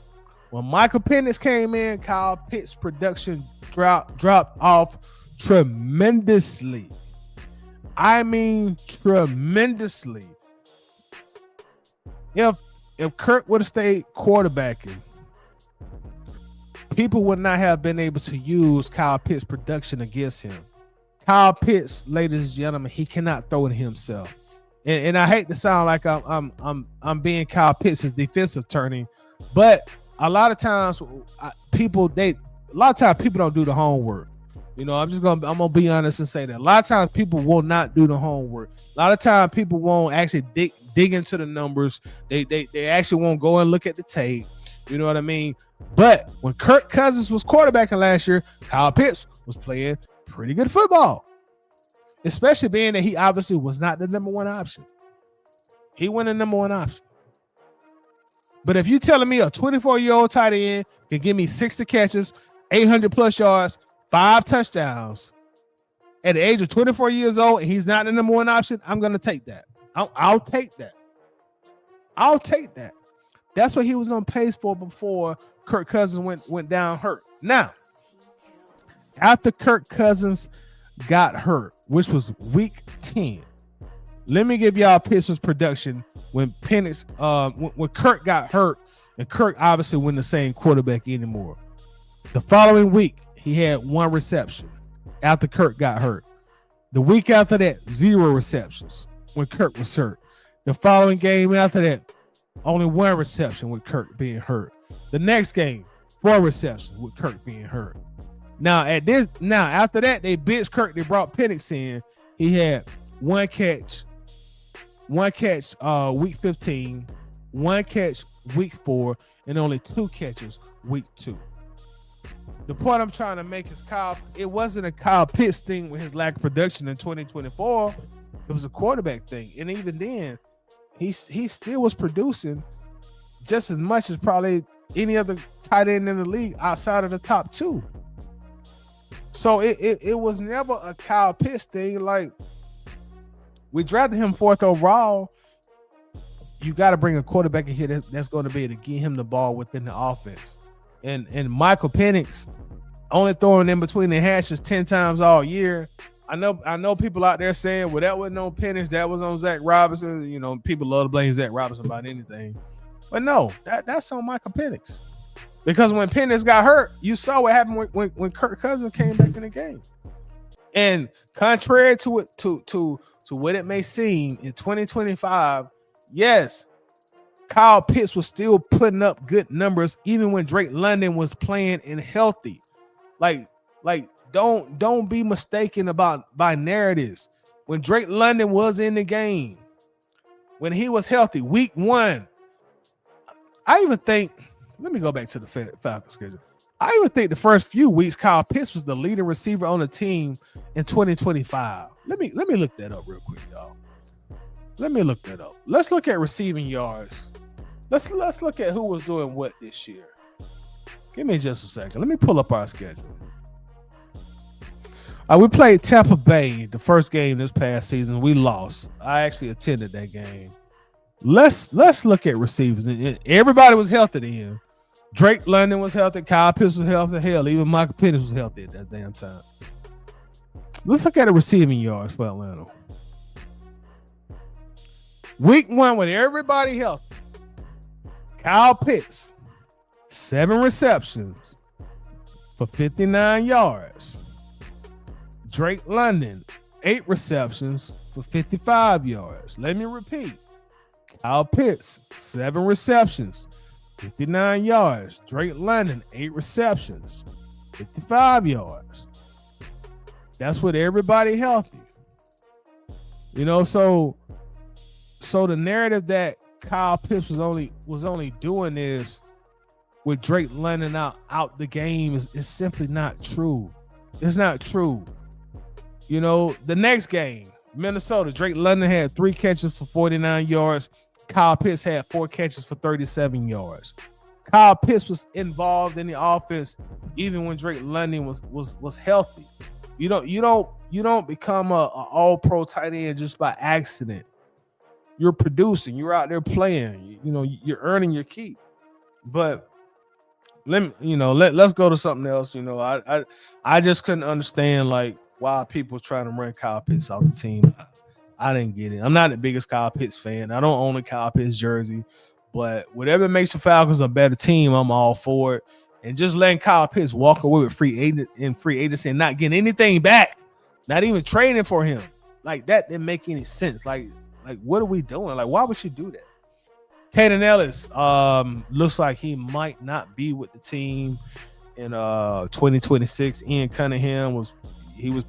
When Michael Penix came in, Kyle Pitts' production dropped off tremendously. I mean, tremendously. If Kirk would have stayed quarterbacking, people would not have been able to use Kyle Pitts' production against him. Kyle Pitts, ladies and gentlemen, he cannot throw it himself. And I hate to sound like I'm being Kyle Pitts' defensive attorney, but a lot of times people don't do the homework. You know, I'm gonna be honest and say that a lot of times people will not do the homework. A lot of times people won't actually dig into the numbers. They actually won't go and look at the tape. You know what I mean? But when Kirk Cousins was quarterbacking last year, Kyle Pitts was playing pretty good football, especially being that he obviously was not the number one option. He wasn't the number one option. But if you're telling me a 24-year-old tight end can give me 60 catches, 800 plus yards, 5 touchdowns at the age of 24 years old, and he's not the number one option, I'm going to take that. I'll take that. I'll take that. That's what he was on pace for before Kirk Cousins went down hurt. Now, after Kirk Cousins got hurt, which was week 10, let me give y'all Pistons production when Penix, when Kirk got hurt, and Kirk obviously wasn't the same quarterback anymore. The following week, he had 1 reception after Kirk got hurt. The week after that, 0 receptions when Kirk was hurt. The following game after that, only 1 reception with Kirk being hurt. The next game, 4 receptions with Kirk being hurt. Now after that, they benched Kirk. They brought Penix in. He had 1 catch week 15, 1 catch week 4, and only 2 catches week 2. The point I'm trying to make is it wasn't a Kyle Pitts thing with his lack of production in 2024. It was a quarterback thing. And even then, he still was producing just as much as probably any other tight end in the league outside of the top two. So it was never a Kyle Pitts thing. Like, we drafted him 4th overall. You got to bring a quarterback in here that's going to be able to get him the ball within the offense. And Michael Penix only throwing in between the hashes 10 times all year. I know people out there saying, well, that wasn't on Penix, that was on Zach Robinson. You know, people love to blame Zach Robinson about anything. But no, that's on Michael Penix. Because when Penix got hurt, you saw what happened when Kirk Cousins came back in the game. And contrary to what it may seem, in 2025, yes, Kyle Pitts was still putting up good numbers even when Drake London was playing and healthy. Like don't be mistaken by narratives. When Drake London was in the game, when he was healthy, week 1, I even think, let me go back to the Falcons schedule. I even think the first few weeks, Kyle Pitts was the leading receiver on the team in 2025. Let me look that up real quick, y'all. Let me look that up. Let's look at receiving yards. Let's look at who was doing what this year. Give me just a second. Let me pull up our schedule. We played Tampa Bay the first game this past season. We lost. I actually attended that game. Let's look at receivers. Everybody was healthy then. Drake London was healthy. Kyle Pitts was healthy. Hell, even Michael Penix was healthy at that damn time. Let's look at the receiving yards for Atlanta. Week 1 with everybody healthy. Kyle Pitts, 7 receptions for 59 yards. Drake London, 8 receptions for 55 yards. Let me repeat. Kyle Pitts, 7 receptions, 59 yards. Drake London, 8 receptions, 55 yards. That's with everybody healthy. You know, so the narrative that Kyle Pitts was only doing this with Drake London out the game is simply not true. It's not true. You know, the next game, Minnesota, Drake London had 3 catches for 49 yards. Kyle Pitts had 4 catches for 37 yards. Kyle Pitts was involved in the offense even when Drake London was healthy. You don't become a all-pro tight end just by accident. You're producing. You're out there playing. You know, you're earning your keep. But let's go to something else. You know, I just couldn't understand like why people trying to run Kyle Pitts off the team. I didn't get it. I'm not the biggest Kyle Pitts fan. I don't own a Kyle Pitts jersey, but whatever makes the Falcons a better team, I'm all for it. And just letting Kyle Pitts walk away with free agency and not getting anything back, not even trading for him, like that didn't make any sense. Like what are we doing? Like, why would you do that? Kaden Ellis looks like he might not be with the team in 2026. Ian Cunningham was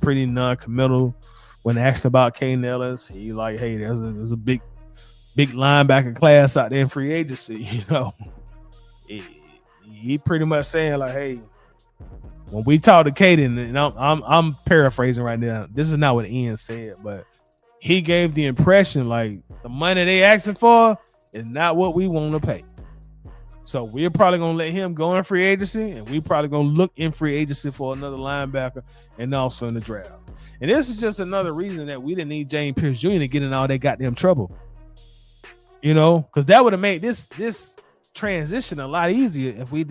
pretty non-committal when asked about Kaden Ellis. He like, hey, there's a big linebacker class out there in free agency. You know, he pretty much saying like, hey, when we talk to Kaden, and I'm paraphrasing right now. This is not what Ian said, but he gave the impression like the money they asking for is not what we want to pay. So we're probably going to let him go in free agency, and we're probably going to look in free agency for another linebacker and also in the draft. And this is just another reason that we didn't need James Pierce Jr. to get in all that goddamn trouble. You know, because that would have made this transition a lot easier if we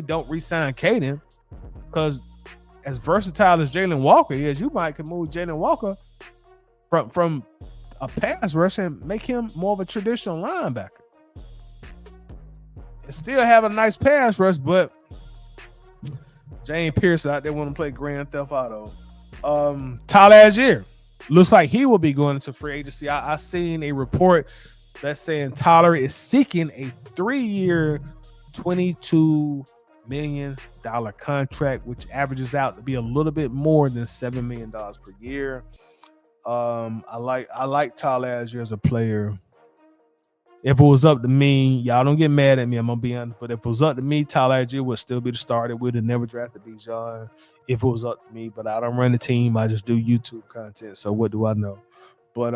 don't re-sign Kaden. Because as versatile as Jalen Walker is, you might can move Jalen Walker from a pass rush and make him more of a traditional linebacker. And still have a nice pass rush, but James Pierce out there want to play Grand Theft Auto. Tyler Algier looks like he will be going into free agency. I seen a report that's saying Tyler is seeking a 3-year, $22 million contract, which averages out to be a little bit more than $7 million per year. I like Tyler Algier as a player. If it was up to me, y'all don't get mad at me. I'm gonna be honest, but if it was up to me, Tyler Algier would still be the starter. We'd have never drafted Bijan if it was up to me. But I don't run the team. I just do YouTube content. So what do I know? But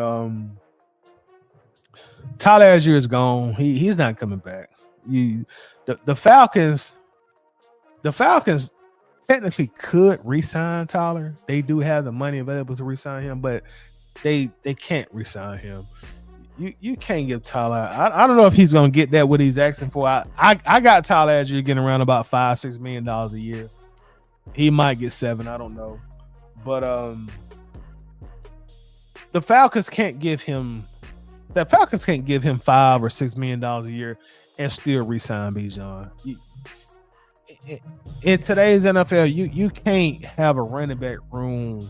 Tyler Algier is gone. He's not coming back. The Falcons technically could re-sign Tyler. They do have the money available to re-sign him, but they can't re-sign him. You can't give Tyler. I don't know if he's gonna get that what he's asking for. I got Tyler Algier getting around about $5-6 million a year. He might get 7. I don't know, but the Falcons can't give him. The Falcons can't give him $5 or $6 million a year and still re-sign Bijan. In today's NFL, you can't have a running back room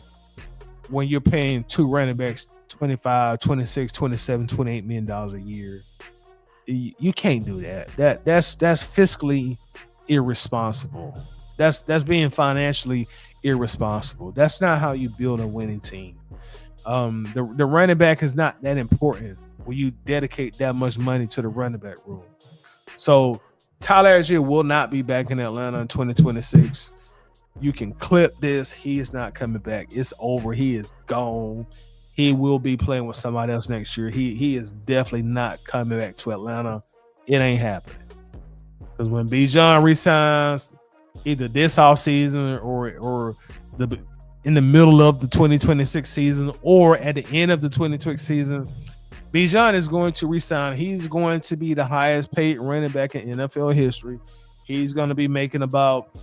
when you're paying 2 running backs 25, 26, 27, $28 million a year. You can't do that. That's fiscally irresponsible. That's being financially irresponsible. That's not how you build a winning team. The running back is not that important when you dedicate that much money to the running back room. So Tyler Algier will not be back in Atlanta in 2026. You can clip this. He is not coming back. It's over. He is gone. He will be playing with somebody else next year. He is definitely not coming back to Atlanta. It ain't happening. Because when Bijan resigns, either this offseason or in the middle of the 2026 season or at the end of the 2026 season, Bijan is going to resign. He's going to be the highest paid running back in NFL history. He's going to be making about,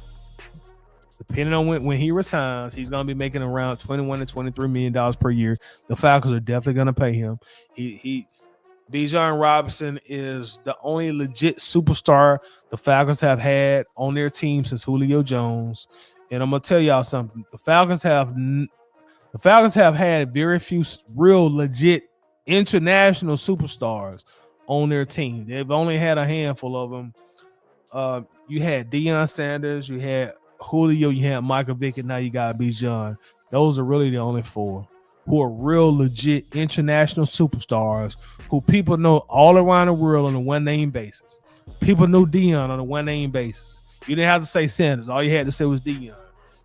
depending on when he resigns, he's going to be making around $21 to $23 million per year. The Falcons are definitely going to pay him. Bijan Robinson is the only legit superstar the Falcons have had on their team since Julio Jones. And I'm going to tell y'all something. The Falcons have had very few real legit international superstars on their team. They've only had a handful of them. You had Deion Sanders, you had Julio, you had Michael Vick, and now you got Bijan. Those are really the only 4 who are real legit international superstars who people know all around the world on a one-name basis. People knew Deion on a one-name basis. You didn't have to say Sanders. All you had to say was Deion.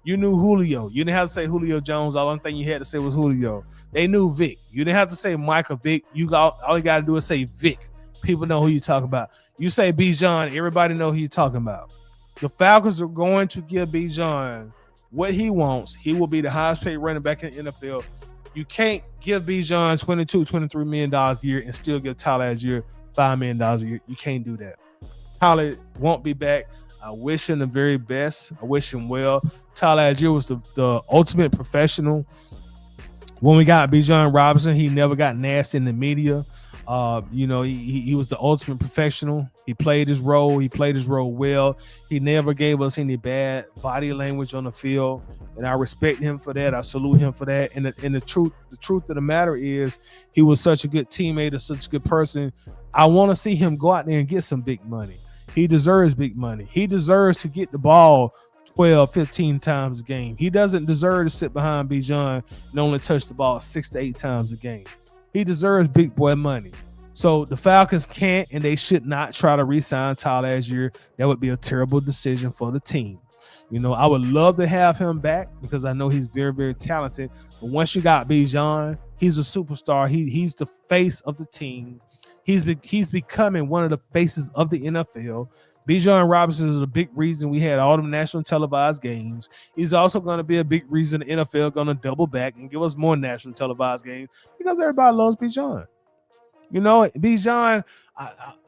You knew Julio. You didn't have to say Julio Jones. All the thing you had to say was Julio. They knew Vic. You didn't have to say Michael Vick. All you got to do is say Vic. People know who you're talking about. You say Bijan, everybody know who you're talking about. The Falcons are going to give Bijan what he wants. He will be the highest paid running back in the NFL. You can't give Bijan $22, $23 million a year and still give Tyler Algier $5 million a year. You can't do that. Tyler won't be back. I wish him the very best. I wish him well. Tyler Algier was the ultimate professional. When we got Bijan Robinson, he never got nasty in the media. He was the ultimate professional. He played his role. He played his role well. He never gave us any bad body language on the field, and I respect him for that. I salute him for that. And the truth of the matter is, he was such a good teammate and such a good person. I want to see him go out there and get some big money. He deserves big money. He deserves to get the ball 12, 15 times a game. He doesn't deserve to sit behind Bijan and only touch the ball 6 to 8 times a game. He deserves big boy money. So the Falcons can't and they should not try to re-sign Tyler Algier. That would be a terrible decision for the team. I would love to have him back because I know he's very, very talented. But once you got Bijan, he's a superstar. He's the face of the team. He's becoming one of the faces of the NFL. Bijan Robinson is a big reason we had all the national televised games. He's also going to be a big reason the NFL going to double back and give us more national televised games because everybody loves Bijan. Bijan,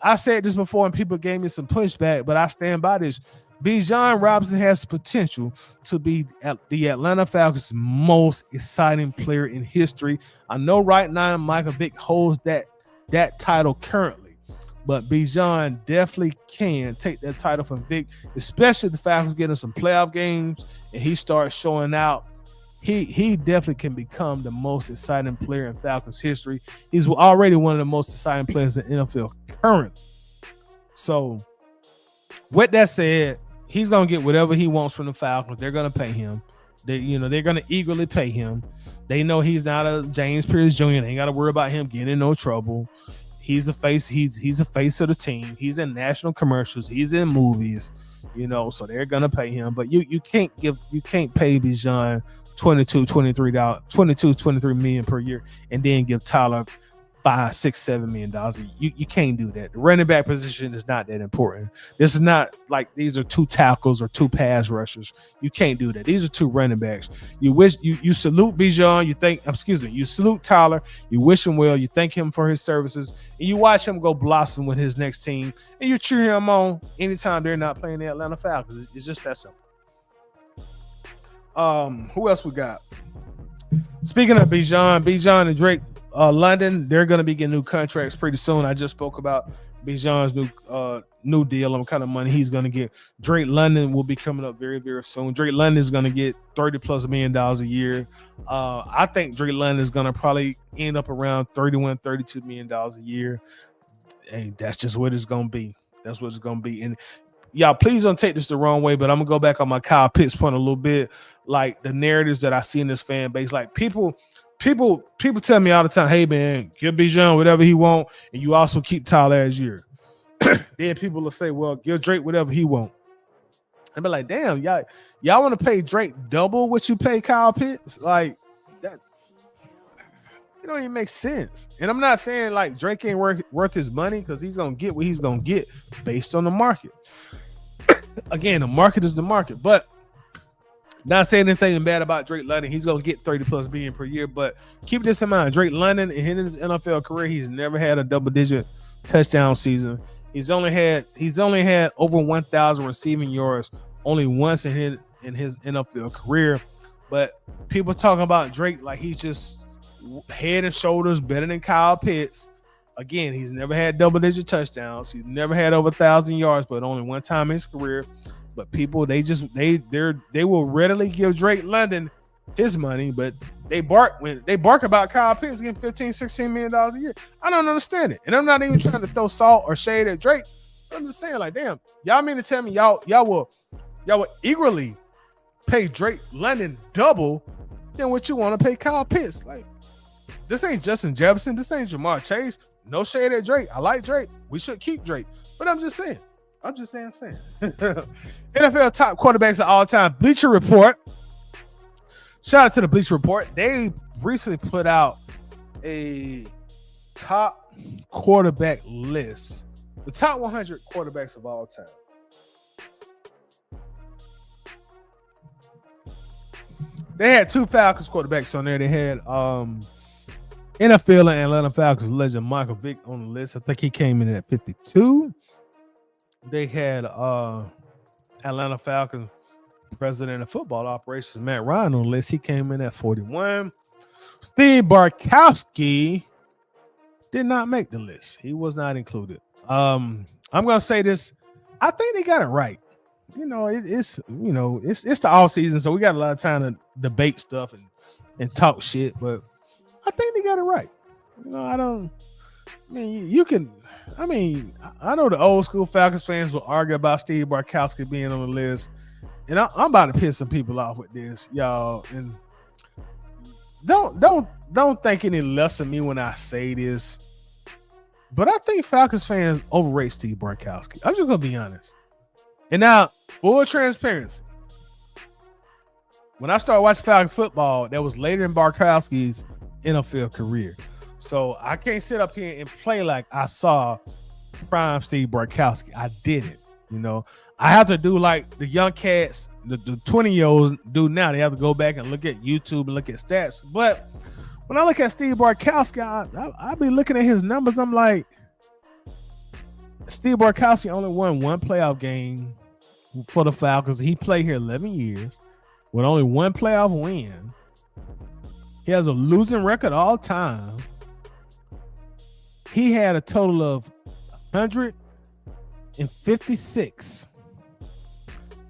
I said this before and people gave me some pushback, but I stand by this. Bijan Robinson has the potential to be the Atlanta Falcons' most exciting player in history. I know right now Michael Vick holds that title currently, but Bijan definitely can take that title from Vic, especially if the Falcons getting some playoff games and he starts showing out. He definitely can become the most exciting player in Falcons history. He's already one of the most exciting players in the NFL currently. So with that said, he's going to get whatever he wants from the Falcons. They're going to pay him. They're going to eagerly pay him. They know he's not a James Pierce Jr. They ain't got to worry about him getting in no trouble. He's a face. He's a face of the team. He's in national commercials. He's in movies. So they're gonna pay him. But you can't pay Bijan 23 million per year and then give Tyler $5, $6, $7 million. You can't do that. The running back position is not that important. This is not like these are two tackles or two pass rushers. You can't do that. These are two running backs. You salute Bijan. You salute Tyler. You wish him well. You thank him for his services, and you watch him go blossom with his next team, and you cheer him on anytime they're not playing the Atlanta Falcons. It's just that simple. Who else we got? Speaking of Bijan and Drake London, they're going to be getting new contracts pretty soon. I just spoke about Bijan's new deal on what kind of money he's going to get. Drake London will be coming up very, very soon. Drake London is going to get $30+ million a year. I think Drake London is going to probably end up around $31-32 million a year. And that's just what it's going to be. That's what it's going to be. And y'all, please don't take this the wrong way, but I'm gonna go back on my Kyle Pitts point a little bit. Like the narratives that I see in this fan base, like people tell me all the time, hey man, give Bijan whatever he want, and you also keep Tyler as year. Then people will say, well, give Drake whatever he want. And be like, damn, y'all want to pay Drake double what you pay Kyle Pitts? Like that, it don't even make sense. And I'm not saying like Drake ain't worth his money, because he's gonna get what he's gonna get based on the market. Again, the market is the market, but not saying anything bad about Drake London. He's gonna get $30+ million per year, but keep this in mind. Drake London, in his NFL career, he's never had a double-digit touchdown season. He's only had over 1,000 receiving yards only once in his NFL career. But people talking about Drake like he's just head and shoulders better than Kyle Pitts. Again, he's never had double-digit touchdowns. He's never had over 1,000 yards, but only one time in his career. But people, they will readily give Drake London his money, but they bark about Kyle Pitts getting $15-16 million a year. I don't understand it, and I'm not even trying to throw salt or shade at Drake. I'm just saying, like, damn, y'all mean to tell me y'all will eagerly pay Drake London double than what you want to pay Kyle Pitts? Like, this ain't Justin Jefferson. This ain't Jamar Chase. No shade at Drake. I like Drake. We should keep Drake. But I'm just saying. NFL top quarterbacks of all time. Bleacher Report. Shout out to the Bleacher Report. They recently put out a top quarterback list. The top 100 quarterbacks of all time. They had two Falcons quarterbacks on there. They had NFL and Atlanta Falcons legend Michael Vick on the list. I think he came in at 52. They had Atlanta Falcons president of football operations Matt Ryan on the list. He came in at 41. Steve Bartkowski did not make the list. He was not included. I'm gonna say this. I think they got it right. It's the off season, so we got a lot of time to debate stuff and talk shit, but I think they got it right. I know the old school Falcons fans will argue about Steve Bartkowski being on the list, and I'm about to piss some people off with this, y'all. And don't think any less of me when I say this, but I think Falcons fans overrate Steve Bartkowski. I'm just gonna be honest. And now, full transparency, when I started watching Falcons football, that was later in Bartkowski's NFL career. So I can't sit up here and play like I saw prime Steve Bartkowski. I didn't. I have to do like the young cats, the 20-year-olds do now. They have to go back and look at YouTube and look at stats. But when I look at Steve Bartkowski, I be looking at his numbers. I'm like, Steve Bartkowski only won one playoff game for the Falcons. He played here 11 years with only one playoff win. He has a losing record all time. He had a total of 156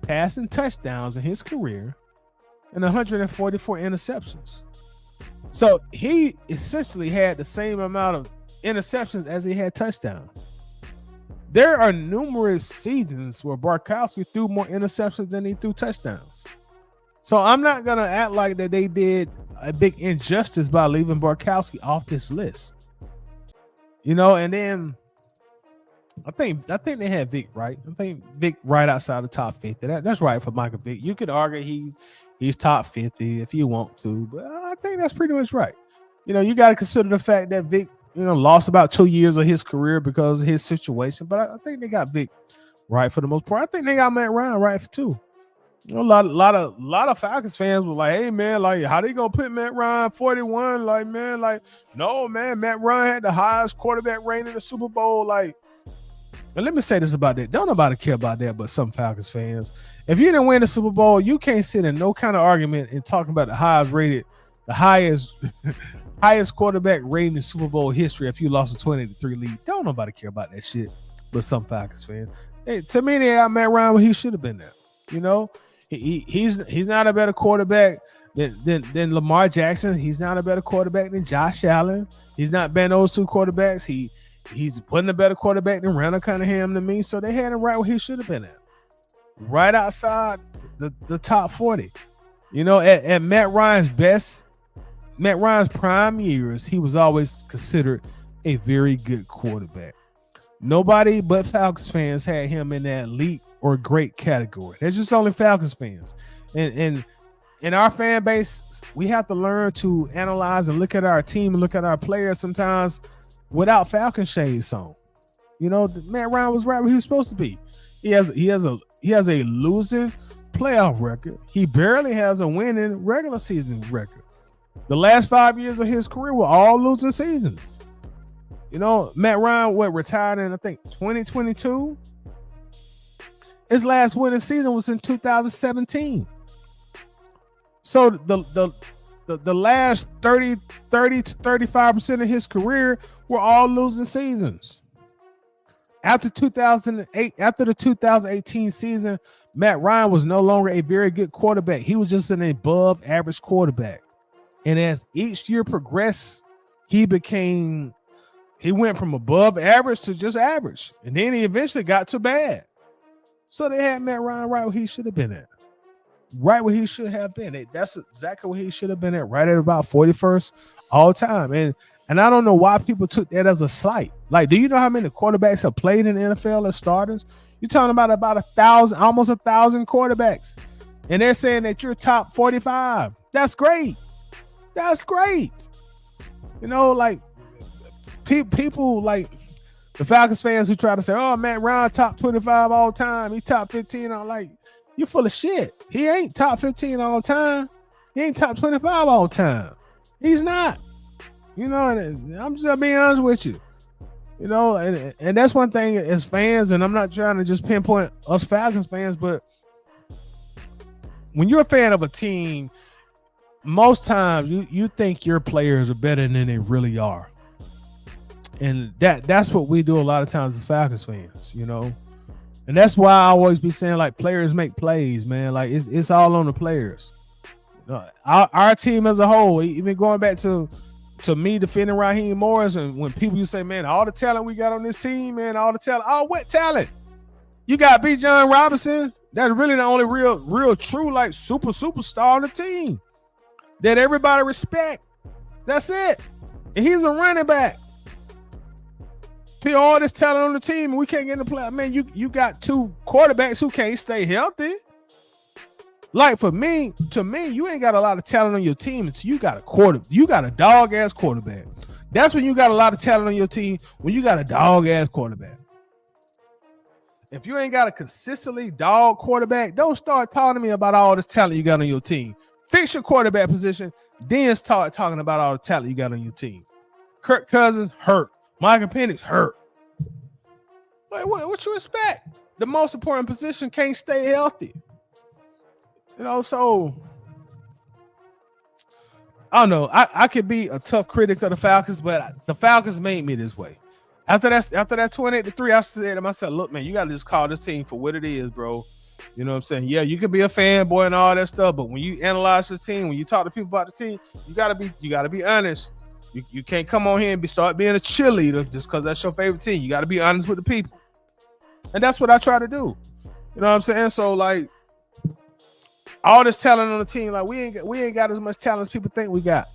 passing touchdowns in his career and 144 interceptions. So he essentially had the same amount of interceptions as he had touchdowns. There are numerous seasons where Bartkowski threw more interceptions than he threw touchdowns. So I'm not going to act like that they did a big injustice by leaving Bartkowski off this list. And then I think they had Vic right. I think Vic right outside the top 50. That's right for Michael Vick. You could argue he's top 50 if you want to, but I think that's pretty much right. You got to consider the fact that Vic, lost about 2 years of his career because of his situation. But I think they got Vic right for the most part. I think they got Matt Ryan right too. A lot of Falcons fans were like, "Hey man, like how they gonna put Matt Ryan 41?" Like man, like no man, Matt Ryan had the highest quarterback rating in the Super Bowl. Like, and let me say this about that: don't nobody care about that, but some Falcons fans. If you didn't win the Super Bowl, you can't sit in no kind of argument and talk about the highest highest quarterback rating in Super Bowl history. If you lost a 20-3 lead, don't nobody care about that shit, but some Falcons fans. Hey, to me, they got Matt Ryan when he should have been there. He's not a better quarterback than Lamar Jackson. He's not a better quarterback than Josh Allen. He's not been those two quarterbacks. He's putting a better quarterback than Randall Cunningham to me. So they had him right where he should have been at, right outside the top 40. At Matt Ryan's best, Matt Ryan's prime years, he was always considered a very good quarterback. Nobody but Falcons fans had him in that elite or great category. That's just only Falcons fans. And in our fan base, we have to learn to analyze and look at our team and look at our players sometimes without Falcon shades on. Matt Ryan was right where he was supposed to be. He has a losing playoff record. He barely has a winning regular season record. The last 5 years of his career were all losing seasons. Matt Ryan retired in I think 2022. His last winning season was in 2017. So the last 30 to 35% of his career were all losing seasons. After the 2018 season, Matt Ryan was no longer a very good quarterback. He was just an above average quarterback. And as each year progressed, he went from above average to just average. And then he eventually got to bad. So they had Matt Ryan right where he should have been at. Right where he should have been. That's exactly where he should have been at, right at about 41st all time. And I don't know why people took that as a slight. Like, do you know how many quarterbacks have played in the NFL as starters? You're talking about 1,000, almost 1,000 quarterbacks. And they're saying that you're top 45. That's great. That's great. Like, people like the Falcons fans who try to say, "Oh, Matt Ryan top 25 all time. He's top 15." I'm like, you're full of shit. He ain't top 15 all time. He ain't top 25 all time. He's not. And I'm just being honest with you. And that's one thing as fans, and I'm not trying to just pinpoint us Falcons fans, but when you're a fan of a team, most times you think your players are better than they really are. And that's what we do a lot of times as Falcons fans, and that's why I always be saying, like, players make plays, man. Like, it's all on the players. Our team as a whole, even going back to me defending Raheem Morris, and when people say, man, all the talent we got on this team, man, all the talent. Oh, what talent? You got B. John Robinson. That's really the only real true, like, superstar on the team that everybody respect. That's it. And he's a running back. Put all this talent on the team and we can't get in the play. Man, you got two quarterbacks who can't stay healthy. Like, to me, you ain't got a lot of talent on your team until you got a dog ass quarterback. That's when you got a lot of talent on your team, when you got a dog ass quarterback. If you ain't got a consistently dog quarterback, don't start talking to me about all this talent you got on your team. Fix your quarterback position, then start talking about all the talent you got on your team. Kirk Cousins hurt. Michael Penix hurt. Like, what you expect? The most important position can't stay healthy. So I don't know. I could be a tough critic of the Falcons, but the Falcons made me this way. After that 28-3, I said to myself, look, man, you got to just call this team for what it is, bro. You know what I'm saying? Yeah, you can be a fanboy and all that stuff, but when you analyze the team, when you talk to people about the team, you gotta be honest. You can't come on here and start being a cheerleader just because that's your favorite team. You got to be honest with the people. And that's what I try to do. You know what I'm saying? So, like, all this talent on the team, like, we ain't got as much talent as people think we got.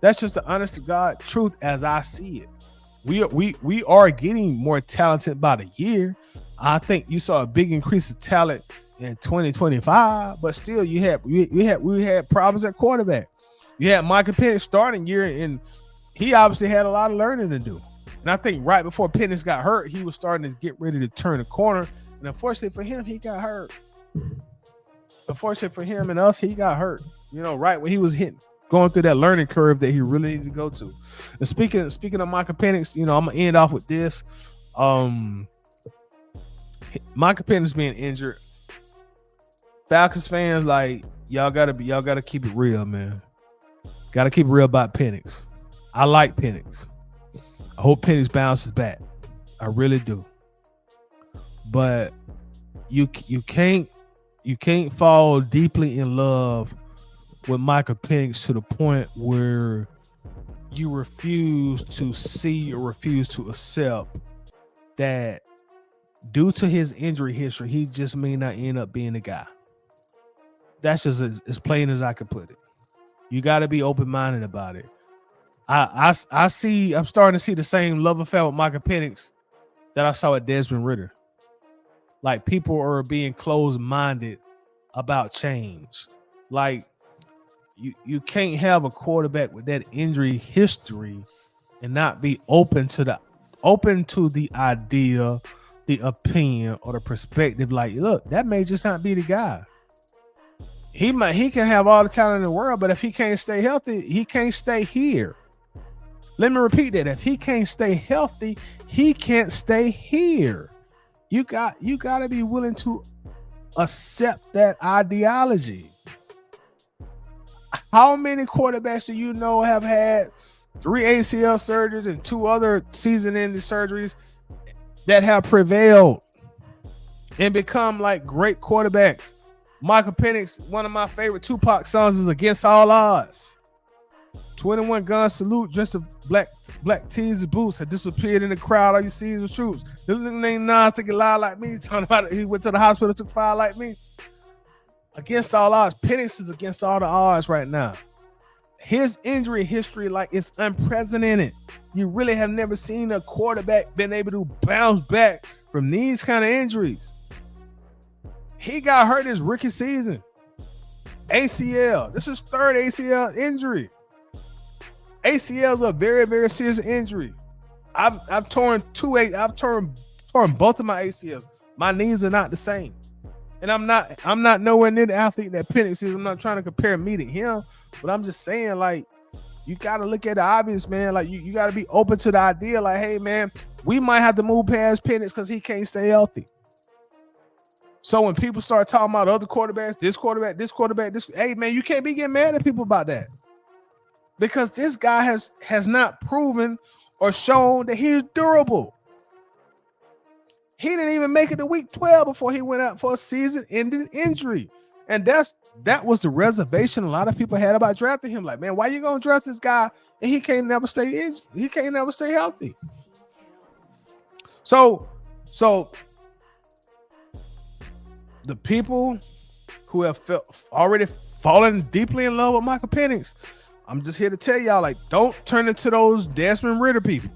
That's just the honest to God truth as I see it. we are getting more talented by the year. I think you saw a big increase of talent in 2025, but still we had problems at quarterback. You had Michael Penix starting year, and he obviously had a lot of learning to do. And I think right before Penix got hurt, he was starting to get ready to turn the corner. And unfortunately for him, he got hurt. Unfortunately for him and us, he got hurt. Right when he was going through that learning curve that he really needed to go to. And speaking of Michael Penix, I'm gonna end off with this. Michael Penix being injured. Falcons fans, like, y'all gotta keep it real, man. Gotta keep it real about Penix. I like Penix. I hope Penix bounces back. I really do. But you can't fall deeply in love with Michael Penix to the point where you refuse to see or refuse to accept that due to his injury history, he just may not end up being the guy. That's just as plain as I could put it. You got to be open-minded about it. I'm starting to see the same love affair with Michael Penix that I saw at Desmond Ridder. Like, people are being closed-minded about change. Like, you can't have a quarterback with that injury history and not be open to the idea, the opinion, or the perspective. Like, look, that may just not be the guy. He can have all the talent in the world, but if he can't stay healthy, he can't stay here. Let me repeat that. If he can't stay healthy, he can't stay here. You got to be willing to accept that ideology. How many quarterbacks do you know have had 3 ACL surgeries and 2 other season-ending surgeries that have prevailed and become like great quarterbacks? Michael Penix, one of my favorite Tupac songs is Against All Odds. 21 gun salute, dressed in black tees and boots, had disappeared in the crowd. All you see is the troops. The little name Nas take a lie like me. Talking about it, he went to the hospital, took fire like me. Against all odds. Penix is against all the odds right now. His injury history, like, it's unprecedented. You really have never seen a quarterback been able to bounce back from these kind of injuries. He got hurt his rookie season. ACL. This is 3rd ACL injury. ACL is a very, very serious injury. I've torn both of my ACLs. My knees are not the same. And I'm not nowhere near the athlete that Penix is. I'm not trying to compare me to him, but I'm just saying, like, you got to look at the obvious, man. Like, you got to be open to the idea, like, hey, man, we might have to move past Penix because he can't stay healthy. So when people start talking about other quarterbacks, this quarterback, hey, man, you can't be getting mad at people about that. Because this guy has not proven or shown that he's durable. He didn't even make it to week 12 before he went out for a season-ending injury. And that was the reservation a lot of people had about drafting him. Like, man, why you gonna draft this guy and he can't never stay healthy? So the people who have already fallen deeply in love with Michael Penix, I'm just here to tell y'all, like, don't turn into those Desmond Ridder people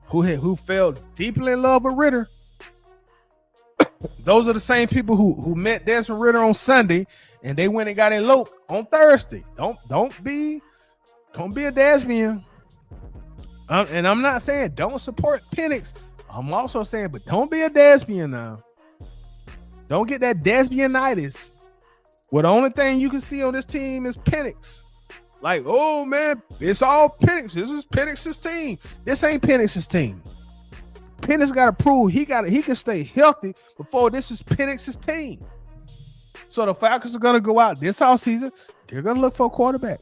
who fell deeply in love with Ridder. Those are the same people who met Desmond Ridder on Sunday and they went and got eloped on Thursday. Don't be a Desmian. And I'm not saying don't support Penix. I'm also saying, but don't be a Desmian now. Don't get that Desmianitis. Well, the only thing you can see on this team is Penix. Like, oh man, it's all Penix. This is Penix's team. This ain't Penix's team. Penix got to prove he can stay healthy before this is Penix's team. So the Falcons are going to go out this offseason. They're going to look for a quarterback.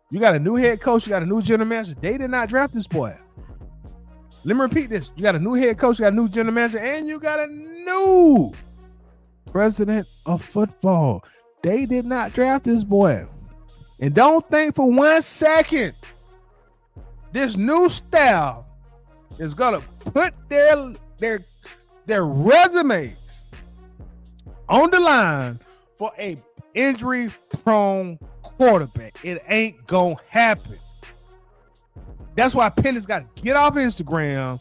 You got a new head coach. You got a new general manager. They did not draft this boy. Let me repeat this. You got a new head coach. You got a new general manager. And you got a new president of football. They did not draft this boy. And don't think for 1 second this new staff is gonna put their resumes on the line for a injury-prone quarterback. It ain't gonna happen. That's why Penix got to get off Instagram,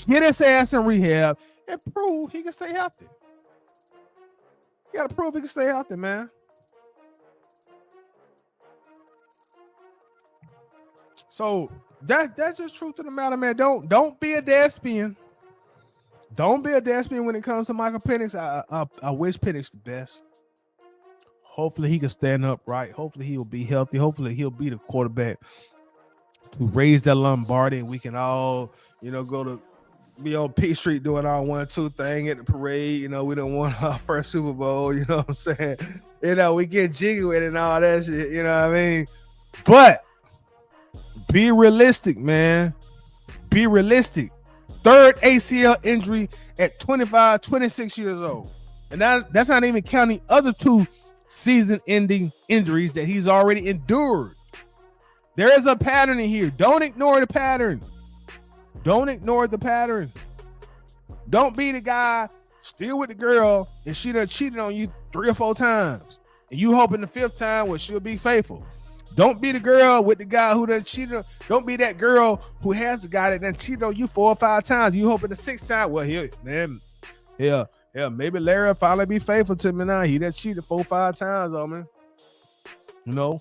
get his ass in rehab, and prove he can stay healthy. You got to prove he can stay healthy, man. So that's just truth of the matter, man. Don't be a thespian. Don't be a thespian when it comes to Michael Penix. I wish Penix the best. Hopefully he can stand upright. Hopefully he will be healthy. Hopefully he'll be the quarterback to raise that Lombardi, and we can all, go to be on P Street doing our 1-2 thing at the parade. We don't want our first Super Bowl. You know what I'm saying? We get jiggy with it and all that shit. You know what I mean? But be realistic, man. Be realistic. Third ACL injury at 25, 26 years old. And that's not even counting other 2 season-ending injuries that he's already endured. There is a pattern in here. Don't ignore the pattern. Don't ignore the pattern. Don't be the guy still with the girl and she done cheated on you 3 or 4 times. And you hoping the 5th time, well, she'll be faithful. Don't be the girl with the guy who done cheated. Don't be that girl who has the guy that done cheated on you 4 or 5 times. You hoping the 6th time, well, maybe Larry will finally be faithful to me now. He done cheated 4 or 5 times on me.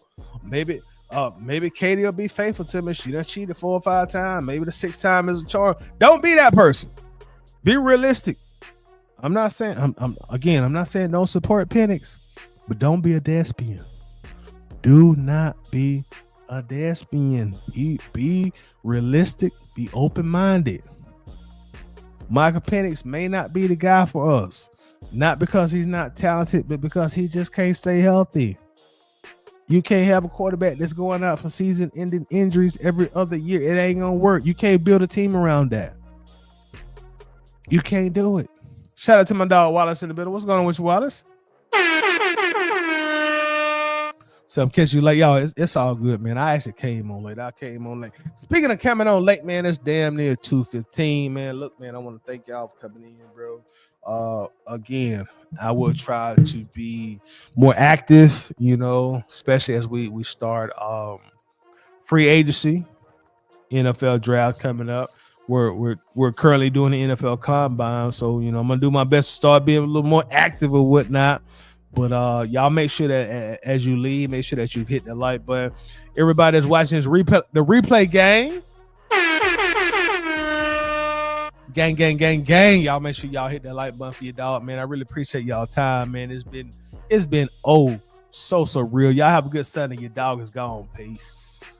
Maybe Katie will be faithful to me. She done cheated 4 or 5 times. Maybe the 6th time is a charm. Don't be that person. Be realistic. I'm not saying I'm not saying don't support Penix, but don't be a thespian. Do not be a thespian. Be realistic. Be open-minded. Michael Penix may not be the guy for us. Not because he's not talented, but because he just can't stay healthy. You can't have a quarterback that's going out for season-ending injuries every other year. It ain't gonna work. You can't build a team around that. You can't do it. Shout out to my dog Wallace in the middle. What's going on with you, Wallace? So I'm catching you late, y'all. It's all good, man. I actually came on late. Speaking of coming on late, man, it's damn near 2:15, man. Look, man, I want to thank y'all for coming in, bro. Again, I will try to be more active, especially as we start free agency, NFL draft coming up. We're currently doing the NFL Combine, so I'm gonna do my best to start being a little more active or whatnot. But y'all make sure that as you leave, make sure that you've hit the like button. Everybody that's watching this replay gang. Gang. Y'all make sure y'all hit that like button for your dog, man. I really appreciate y'all time, man. It's been so real. Y'all have a good Sunday. Your dog is gone. Peace.